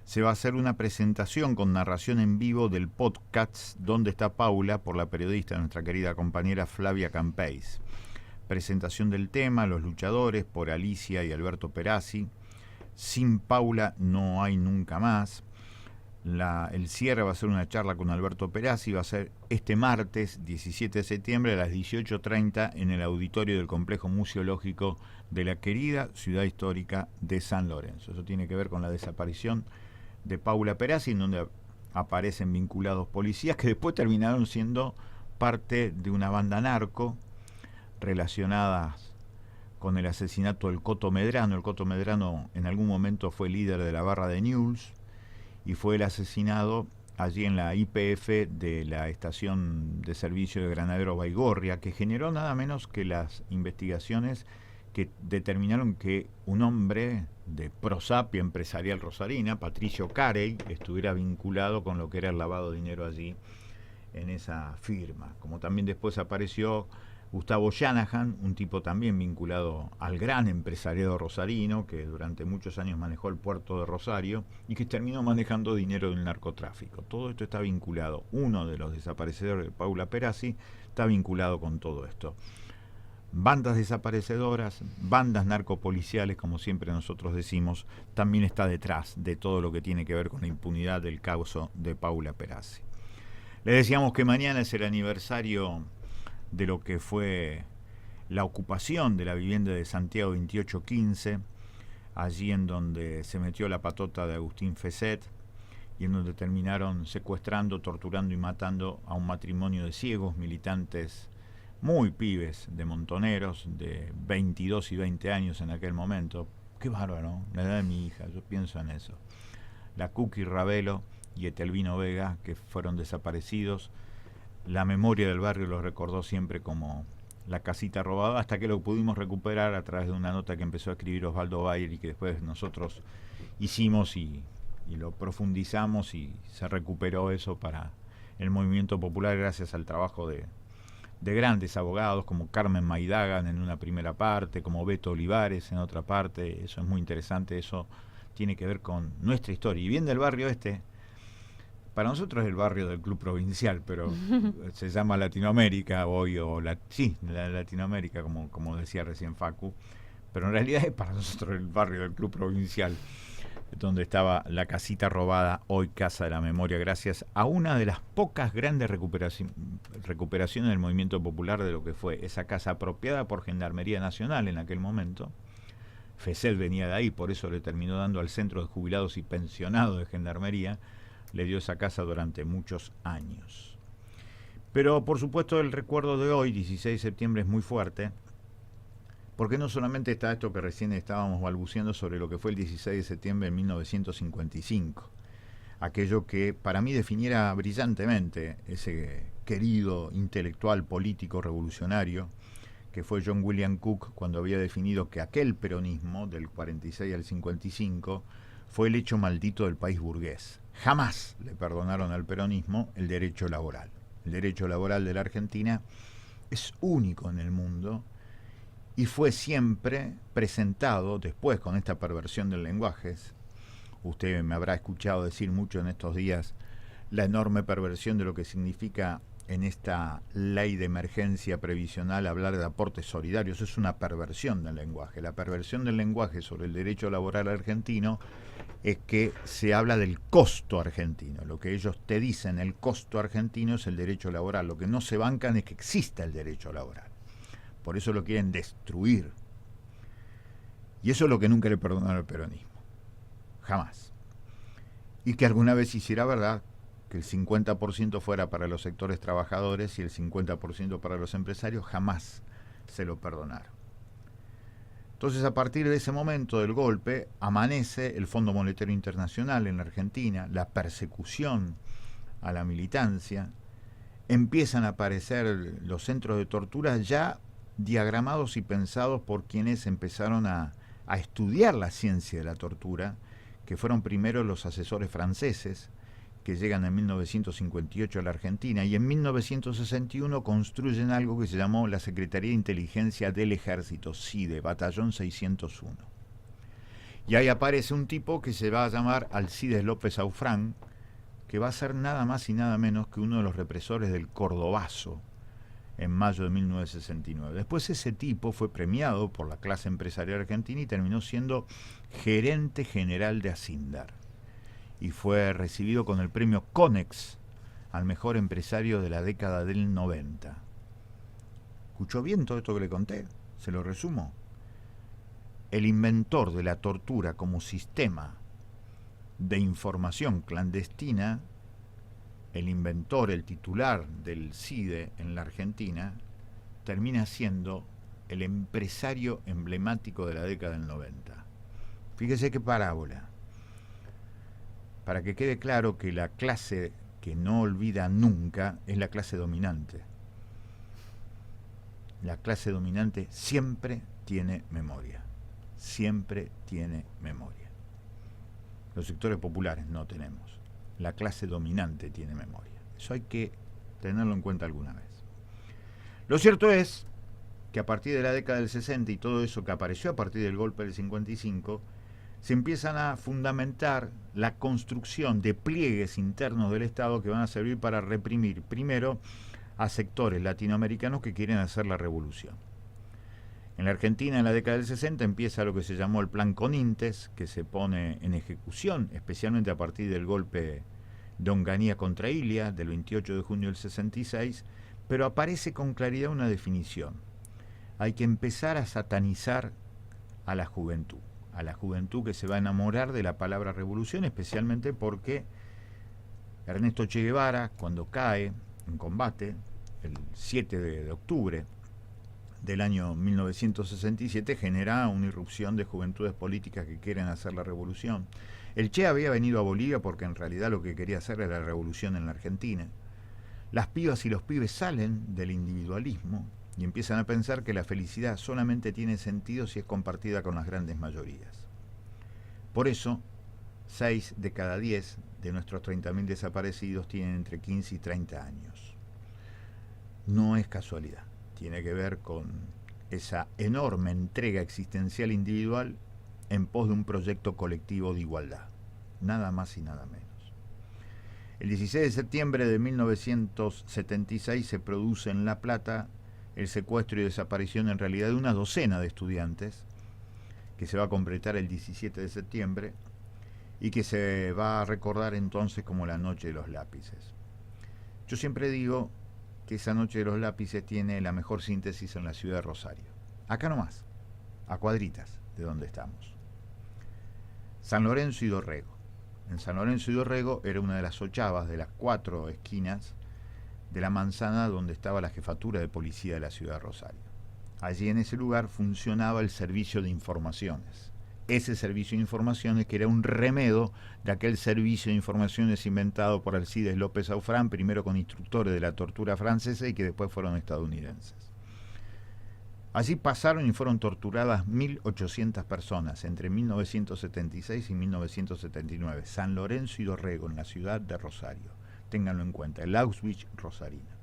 se va a hacer una presentación con narración en vivo del podcast ¿Dónde está Paula?, por la periodista, nuestra querida compañera Flavia Campeis. Presentación del tema, Los luchadores, por Alicia y Alberto Perazzi. Sin Paula no hay nunca más. El cierre va a ser una charla con Alberto Perazzi, va a ser este martes 17 de septiembre a las 18:30 en el auditorio del Complejo Museológico de la querida ciudad histórica de San Lorenzo. Eso tiene que ver con la desaparición de Paula Perazzi, en donde aparecen vinculados policías que después terminaron siendo parte de una banda narco relacionadas con el asesinato del Coto Medrano. El Coto Medrano en algún momento fue líder de la barra de Newell's y fue el asesinado allí en la YPF de la estación de servicio de Granadero Baigorria, que generó nada menos que las investigaciones que determinaron que un hombre de prosapia empresarial rosarina, Patricio Carey, estuviera vinculado con lo que era el lavado de dinero allí en esa firma. Como también después apareció Gustavo Shanahan, un tipo también vinculado al gran empresariado rosarino, que durante muchos años manejó el puerto de Rosario y que terminó manejando dinero del narcotráfico. Todo esto está vinculado. Uno de los desaparecedores de Paula Perazzi está vinculado con todo esto. Bandas desaparecedoras, bandas narcopoliciales, como siempre nosotros decimos, también está detrás de todo lo que tiene que ver con la impunidad del caso de Paula Perazzi. Le decíamos que mañana es el aniversario de lo que fue la ocupación de la vivienda de Santiago 2815, allí en donde se metió la patota de Agustín Feset y en donde terminaron secuestrando, torturando y matando a un matrimonio de ciegos, militantes muy pibes, de montoneros, de 22 y 20 años en aquel momento. Qué bárbaro, ¿no? La edad de mi hija, yo pienso en eso. La Cookie Ravelo y Etelvino Vega, que fueron desaparecidos. La memoria del barrio los recordó siempre como la casita robada, hasta que lo pudimos recuperar a través de una nota que empezó a escribir Osvaldo Bayer y que después nosotros hicimos y lo profundizamos y se recuperó eso para el movimiento popular gracias al trabajo de grandes abogados como Carmen Maidagan en una primera parte, como Beto Olivares en otra parte. Eso es muy interesante, eso tiene que ver con nuestra historia. Y bien del barrio este, para nosotros es el barrio del Club Provincial, pero se llama Latinoamérica hoy, Latinoamérica, como decía recién Facu, pero en realidad es para nosotros el barrio del Club Provincial, donde estaba la casita robada, hoy Casa de la Memoria, gracias a una de las pocas grandes recuperaciones del movimiento popular de lo que fue esa casa apropiada por Gendarmería Nacional en aquel momento. Feset venía de ahí, por eso le terminó dando al Centro de Jubilados y Pensionados de Gendarmería, le dio esa casa durante muchos años. Pero por supuesto el recuerdo de hoy, 16 de septiembre, es muy fuerte, porque no solamente está esto que recién estábamos balbuceando sobre lo que fue el 16 de septiembre de 1955, aquello que para mí definiera brillantemente ese querido intelectual político revolucionario que fue John William Cook cuando había definido que aquel peronismo, del 46 al 55, fue el hecho maldito del país burgués. Jamás le perdonaron al peronismo el derecho laboral. El derecho laboral de la Argentina es único en el mundo y fue siempre presentado después con esta perversión del lenguaje. Usted me habrá escuchado decir mucho en estos días la enorme perversión de lo que significa en esta ley de emergencia previsional hablar de aportes solidarios. Es una perversión del lenguaje. La perversión del lenguaje sobre el derecho laboral argentino es que se habla del costo argentino. Lo que ellos te dicen, el costo argentino, es el derecho laboral. Lo que no se bancan es que exista el derecho laboral. Por eso lo quieren destruir. Y eso es lo que nunca le perdonaron al peronismo. Jamás. Y que alguna vez hiciera verdad que el 50% fuera para los sectores trabajadores y el 50% para los empresarios, jamás se lo perdonaron. Entonces, a partir de ese momento del golpe, amanece el Fondo Monetario Internacional en la Argentina, la persecución a la militancia, empiezan a aparecer los centros de tortura ya diagramados y pensados por quienes empezaron a estudiar la ciencia de la tortura, que fueron primero los asesores franceses, que llegan en 1958 a la Argentina, y en 1961 construyen algo que se llamó la Secretaría de Inteligencia del Ejército, CIDE, Batallón 601. Y ahí aparece un tipo que se va a llamar Alcides López Aufrán, que va a ser nada más y nada menos que uno de los represores del Cordobazo en mayo de 1969. Después ese tipo fue premiado por la clase empresarial argentina y terminó siendo gerente general de Asindar. Y fue recibido con el premio Conex al mejor empresario de la década del 90. ¿Escuchó bien todo esto que le conté? Se lo resumo. El inventor de la tortura como sistema de información clandestina, el inventor, el titular del CIDE en la Argentina, termina siendo el empresario emblemático de la década del 90. Fíjese qué parábola. Para que quede claro que la clase que no olvida nunca es la clase dominante. La clase dominante siempre tiene memoria. Siempre tiene memoria. Los sectores populares no tenemos. La clase dominante tiene memoria. Eso hay que tenerlo en cuenta alguna vez. Lo cierto es que a partir de la década del 60 y todo eso que apareció a partir del golpe del 55, se empiezan a fundamentar la construcción de pliegues internos del Estado que van a servir para reprimir primero a sectores latinoamericanos que quieren hacer la revolución. En la Argentina, en la década del 60, empieza lo que se llamó el Plan Conintes, que se pone en ejecución, especialmente a partir del golpe de Onganía contra Ilia, del 28 de junio del 66, pero aparece con claridad una definición. Hay que empezar a satanizar a la juventud que se va a enamorar de la palabra revolución, especialmente porque Ernesto Che Guevara, cuando cae en combate, el 7 de octubre del año 1967, genera una irrupción de juventudes políticas que quieren hacer la revolución. El Che había venido a Bolivia porque en realidad lo que quería hacer era la revolución en la Argentina. Las pibas y los pibes salen del individualismo y empiezan a pensar que la felicidad solamente tiene sentido si es compartida con las grandes mayorías. Por eso, 6 de cada 10 de nuestros 30.000 desaparecidos tienen entre 15 y 30 años. No es casualidad, tiene que ver con esa enorme entrega existencial individual en pos de un proyecto colectivo de igualdad, nada más y nada menos. El 16 de septiembre de 1976 se produce en La Plata el secuestro y desaparición en realidad de una docena de estudiantes, que se va a completar el 17 de septiembre y que se va a recordar entonces como la Noche de los Lápices. Yo siempre digo que esa Noche de los Lápices tiene la mejor síntesis en la ciudad de Rosario. Acá nomás, a cuadritas de donde estamos. San Lorenzo y Dorrego. En San Lorenzo y Dorrego era una de las 8 de las 4 esquinas de la manzana donde estaba la jefatura de policía de la ciudad de Rosario. Allí en ese lugar funcionaba el servicio de informaciones. Ese servicio de informaciones que era un remedo de aquel servicio de informaciones inventado por Alcides López Aufrán, primero con instructores de la tortura francesa y que después fueron estadounidenses. Allí pasaron y fueron torturadas 1.800 personas entre 1976 y 1979. San Lorenzo y Dorrego, en la ciudad de Rosario. Ténganlo en cuenta, el Auschwitz rosarino.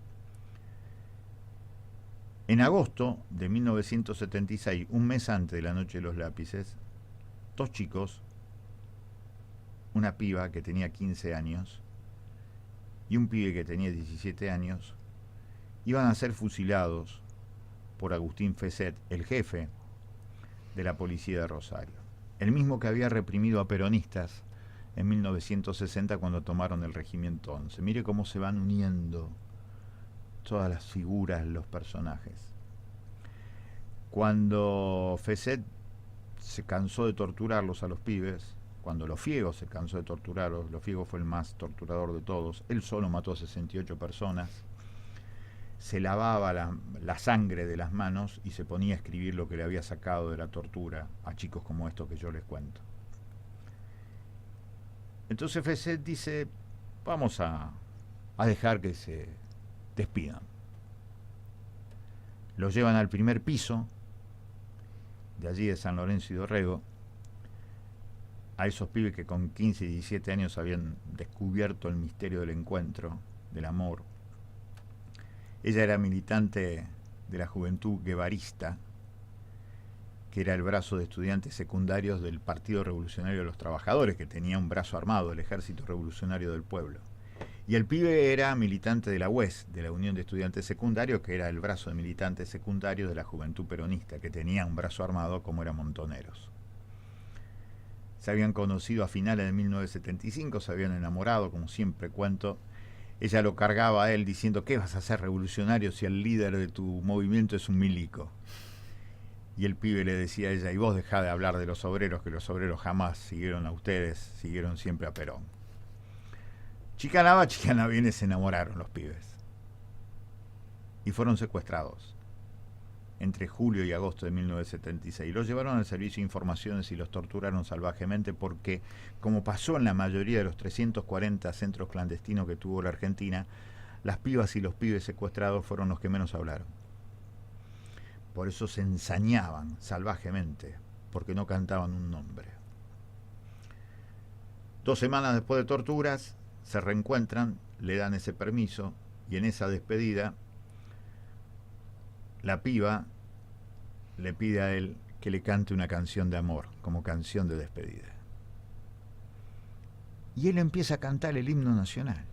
En agosto de 1976, un mes antes de la Noche de los Lápices, 2 chicos, una piba que tenía 15 años y un pibe que tenía 17 años, iban a ser fusilados por Agustín Fesset, el jefe de la policía de Rosario, el mismo que había reprimido a peronistas en 1960 cuando tomaron el regimiento 11. Mire cómo se van uniendo todas las figuras, los personajes. Cuando Fesset se cansó de torturarlos a los pibes, cuando Lofiego se cansó de torturarlos, Lofiego fue el más torturador de todos, él solo mató a 68 personas, se lavaba la sangre de las manos y se ponía a escribir lo que le había sacado de la tortura a chicos como estos que yo les cuento. Entonces Fesset dice, vamos a dejar que se despidan. Los llevan al primer piso, de allí de San Lorenzo y Dorrego, a esos pibes que con 15 y 17 años habían descubierto el misterio del encuentro, del amor. Ella era militante de la Juventud Guevarista, que era el brazo de estudiantes secundarios del Partido Revolucionario de los Trabajadores, que tenía un brazo armado, el Ejército Revolucionario del Pueblo. Y el pibe era militante de la UES, de la Unión de Estudiantes Secundarios, que era el brazo de militantes secundarios de la Juventud Peronista, que tenía un brazo armado como era Montoneros. Se habían conocido a finales de 1975, se habían enamorado, como siempre cuento. Ella lo cargaba a él diciendo, ¿qué vas a hacer revolucionario si el líder de tu movimiento es un milico? Y el pibe le decía a ella, y vos dejá de hablar de los obreros, que los obreros jamás siguieron a ustedes, siguieron siempre a Perón. Chicana va, chicana viene, se enamoraron los pibes. Y fueron secuestrados entre julio y agosto de 1976. Los llevaron al Servicio de Informaciones y los torturaron salvajemente porque, como pasó en la mayoría de los 340 centros clandestinos que tuvo la Argentina, las pibas y los pibes secuestrados fueron los que menos hablaron. Por eso se ensañaban salvajemente, porque no cantaban un nombre. 2 semanas después de torturas, se reencuentran, le dan ese permiso, y en esa despedida, la piba le pide a él que le cante una canción de amor, como canción de despedida. Y él empieza a cantar el himno nacional.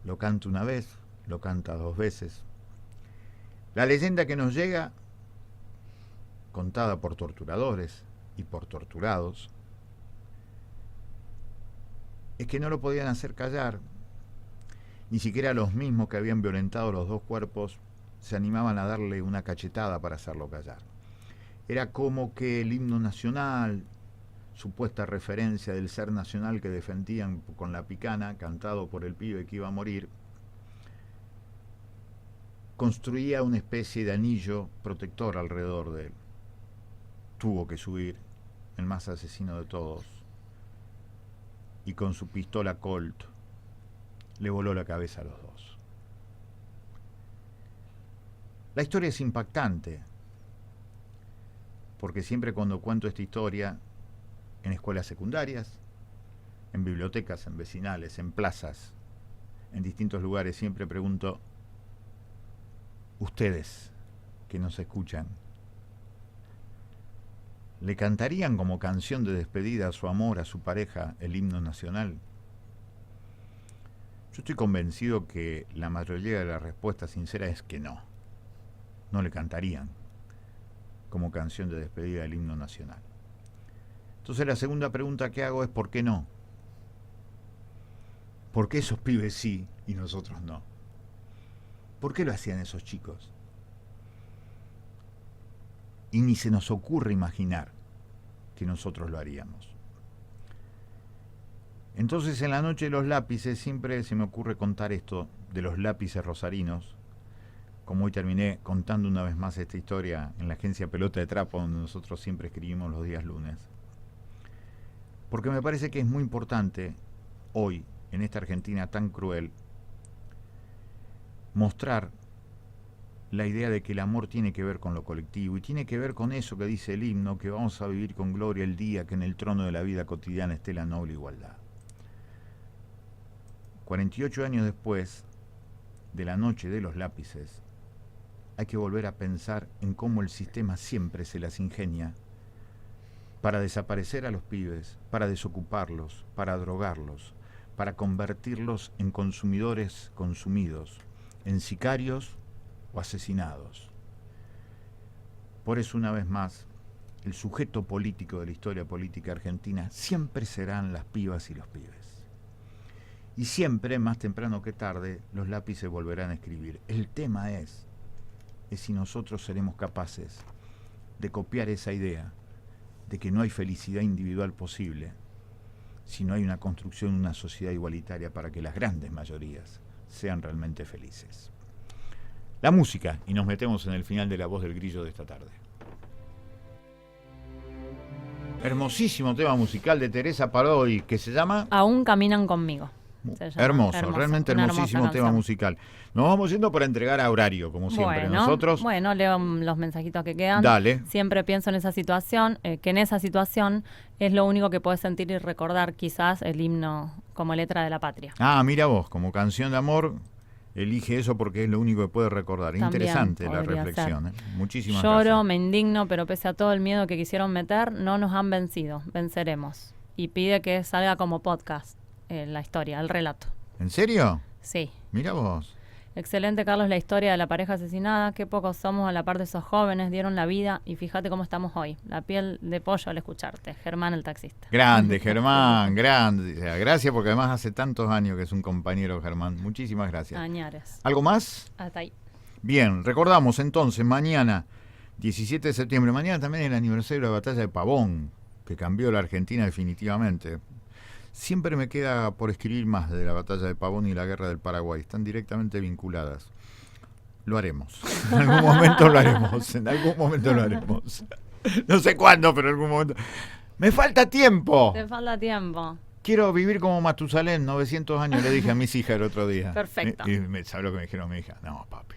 Lo canta una vez, lo canta 2 veces. La leyenda que nos llega, contada por torturadores y por torturados, es que no lo podían hacer callar. Ni siquiera los mismos que habían violentado los 2 cuerpos se animaban a darle una cachetada para hacerlo callar. Era como que el himno nacional, supuesta referencia del ser nacional que defendían con la picana, cantado por el pibe que iba a morir, construía una especie de anillo protector alrededor de él. Tuvo que subir el más asesino de todos y con su pistola Colt le voló la cabeza a los 2. La historia es impactante, porque siempre cuando cuento esta historia, en escuelas secundarias, en bibliotecas, en vecinales, en plazas, en distintos lugares, siempre pregunto, ustedes que nos escuchan, ¿le cantarían como canción de despedida a su amor, a su pareja, el himno nacional? Yo estoy convencido que la mayoría de la respuesta sincera es que no. No le cantarían como canción de despedida el himno nacional. Entonces la segunda pregunta que hago es ¿por qué no? ¿Por qué esos pibes sí y nosotros no? ¿Por qué lo hacían esos chicos? Y ni se nos ocurre imaginar que nosotros lo haríamos. Entonces en la Noche de los Lápices siempre se me ocurre contar esto de los lápices rosarinos, como hoy terminé contando una vez más esta historia en la agencia Pelota de Trapo, donde nosotros siempre escribimos los días lunes. Porque me parece que es muy importante hoy, en esta Argentina tan cruel, mostrar la idea de que el amor tiene que ver con lo colectivo y tiene que ver con eso que dice el himno, que vamos a vivir con gloria el día que en el trono de la vida cotidiana esté la noble igualdad. 48 años después de la noche de los lápices, hay que volver a pensar en cómo el sistema siempre se las ingenia para desaparecer a los pibes, para desocuparlos, para drogarlos, para convertirlos en consumidores consumidos, en sicarios o asesinados. Por eso, una vez más, el sujeto político de la historia política argentina siempre serán las pibas y los pibes. Y siempre, más temprano que tarde, los lápices volverán a escribir. El tema es si nosotros seremos capaces de copiar esa idea de que no hay felicidad individual posible si no hay una construcción de una sociedad igualitaria para que las grandes mayorías sean realmente felices. La música, y nos metemos en el final de La Voz del Grillo de esta tarde. Hermosísimo tema musical de Teresa Parodi, que se llama... Aún caminan conmigo. Hermoso, realmente hermosísimo tema musical. Nos vamos yendo para entregar a horario, como siempre. Nosotros... Bueno, leo los mensajitos que quedan. Dale. Siempre pienso en esa situación, que en esa situación es lo único que puedes sentir y recordar quizás el himno como letra de la patria. Ah, mira vos, como canción de amor, elige eso porque es lo único que puede recordar. También interesante la reflexión. Muchísimas gracias. Lloro, me indigno, pero pese a todo el miedo que quisieron meter, no nos han vencido, venceremos. Y pide que salga como podcast. La historia, el relato. ¿En serio? Sí. Mira vos. Excelente, Carlos, la historia de la pareja asesinada. Qué pocos somos a la par de esos jóvenes, dieron la vida y fíjate cómo estamos hoy. La piel de pollo al escucharte. Germán, el taxista. Grande, Germán, grande. Gracias porque además hace tantos años que es un compañero, Germán. Muchísimas gracias. Añares. ¿Algo más? Hasta ahí. Bien, recordamos entonces, mañana, 17 de septiembre, mañana también es el aniversario de la batalla de Pavón, que cambió la Argentina definitivamente. Siempre me queda por escribir más de la batalla de Pavón y la guerra del Paraguay. Están directamente vinculadas. Lo haremos. En algún momento lo haremos. En algún momento lo haremos. No sé cuándo, pero en algún momento. ¡Me falta tiempo! Te falta tiempo. Quiero vivir como Matusalén, 900 años, le dije a mis hijas el otro día. Perfecto. Y ¿sabes lo que me dijeron mi hija? No, papi.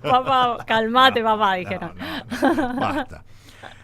Papá, calmate, papá, dijeron. No, basta.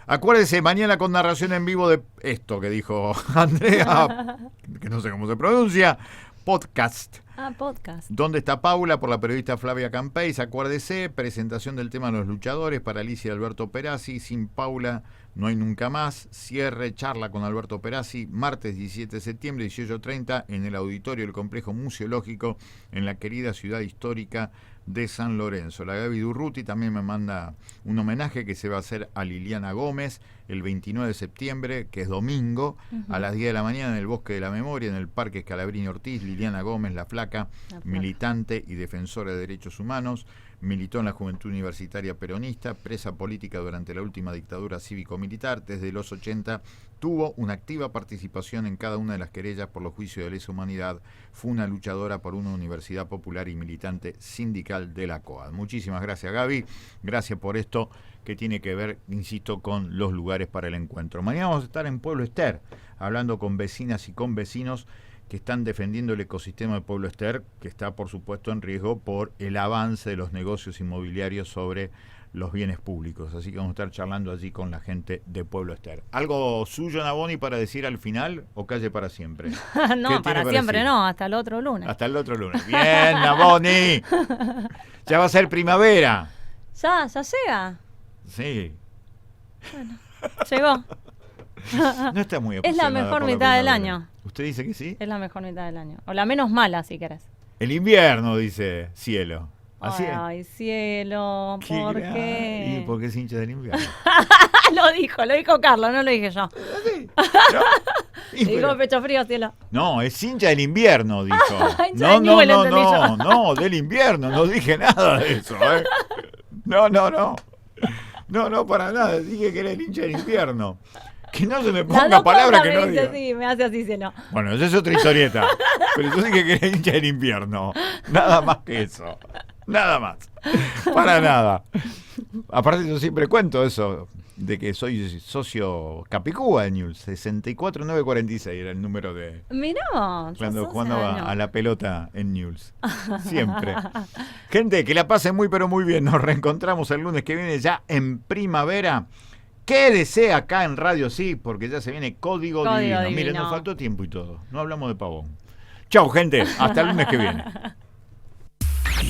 Acuérdese, mañana con narración en vivo de esto que dijo Andrea, que no sé cómo se pronuncia, podcast. Podcast. ¿Dónde está Paula? Por la periodista Flavia Campeis. Acuérdese, presentación del tema de los luchadores para Alicia y Alberto Perazzi. Sin Paula no hay nunca más. Cierre, charla con Alberto Perazzi, martes 17 de septiembre, 18:30, en el auditorio del Complejo Museológico, en la querida ciudad histórica de San Lorenzo. La Gaby Durruti también me manda un homenaje que se va a hacer a Liliana Gómez el 29 de septiembre, que es domingo, a las 10 de la mañana en el Bosque de la Memoria, en el Parque Scalabrini Ortiz. Liliana Gómez, la flaca, militante y defensora de derechos humanos, militó en la Juventud Universitaria Peronista, presa política durante la última dictadura cívico-militar. Desde los 80 tuvo una activa participación en cada una de las querellas por los juicios de lesa humanidad. Fue una luchadora por una universidad popular y militante sindical de la COAD. Muchísimas gracias, Gaby. Gracias por esto que tiene que ver, insisto, con los lugares para el encuentro. Mañana vamos a estar en Pueblo Ester, hablando con vecinas y con vecinos que están defendiendo el ecosistema de Pueblo Ester, que está, por supuesto, en riesgo por el avance de los negocios inmobiliarios sobre los bienes públicos. Así que vamos a estar charlando allí con la gente de Pueblo Ester. ¿Algo suyo, Naboni, para decir al final o calle para siempre? No, para siempre no, hasta el otro lunes. Hasta el otro lunes. Bien, Naboni. Ya va a ser primavera. Ya llega. Sí. Bueno, llegó. No está muy Es la mejor mitad del año. ¿Usted dice que sí? Es la mejor mitad del año. O la menos mala, si querés. El invierno, dice Cielo. ¿Así es? Ay, Cielo, ¿por qué? ¿Y por qué es hincha del invierno? Lo dijo Carlos, no lo dije yo. ¿Sí? Dijo pecho frío, Cielo. No, es hincha del invierno, dijo. Hincha de Newell, entendí yo. No, del invierno, no dije nada de eso. No, para nada, dije que era el hincha del invierno. Que no se me ponga palabra que no diga. Sí, me hace así, Cielo. Bueno, esa es otra historieta. Pero yo dije que era hincha del invierno. Nada más que eso. Nada más. Para nada. Aparte yo siempre cuento eso. de que soy socio Capicúa de Newell's. 64946 era el número de Mirá, cuando sos jugando años. a la pelota en Newell's. Siempre. Gente, que la pasen muy pero muy bien. Nos reencontramos el lunes que viene ya en primavera. Quédese acá en Radio Sí, porque ya se viene Código Divino. Miren, nos faltó tiempo y todo. No hablamos de Pavón. Chau, gente. Hasta el lunes que viene.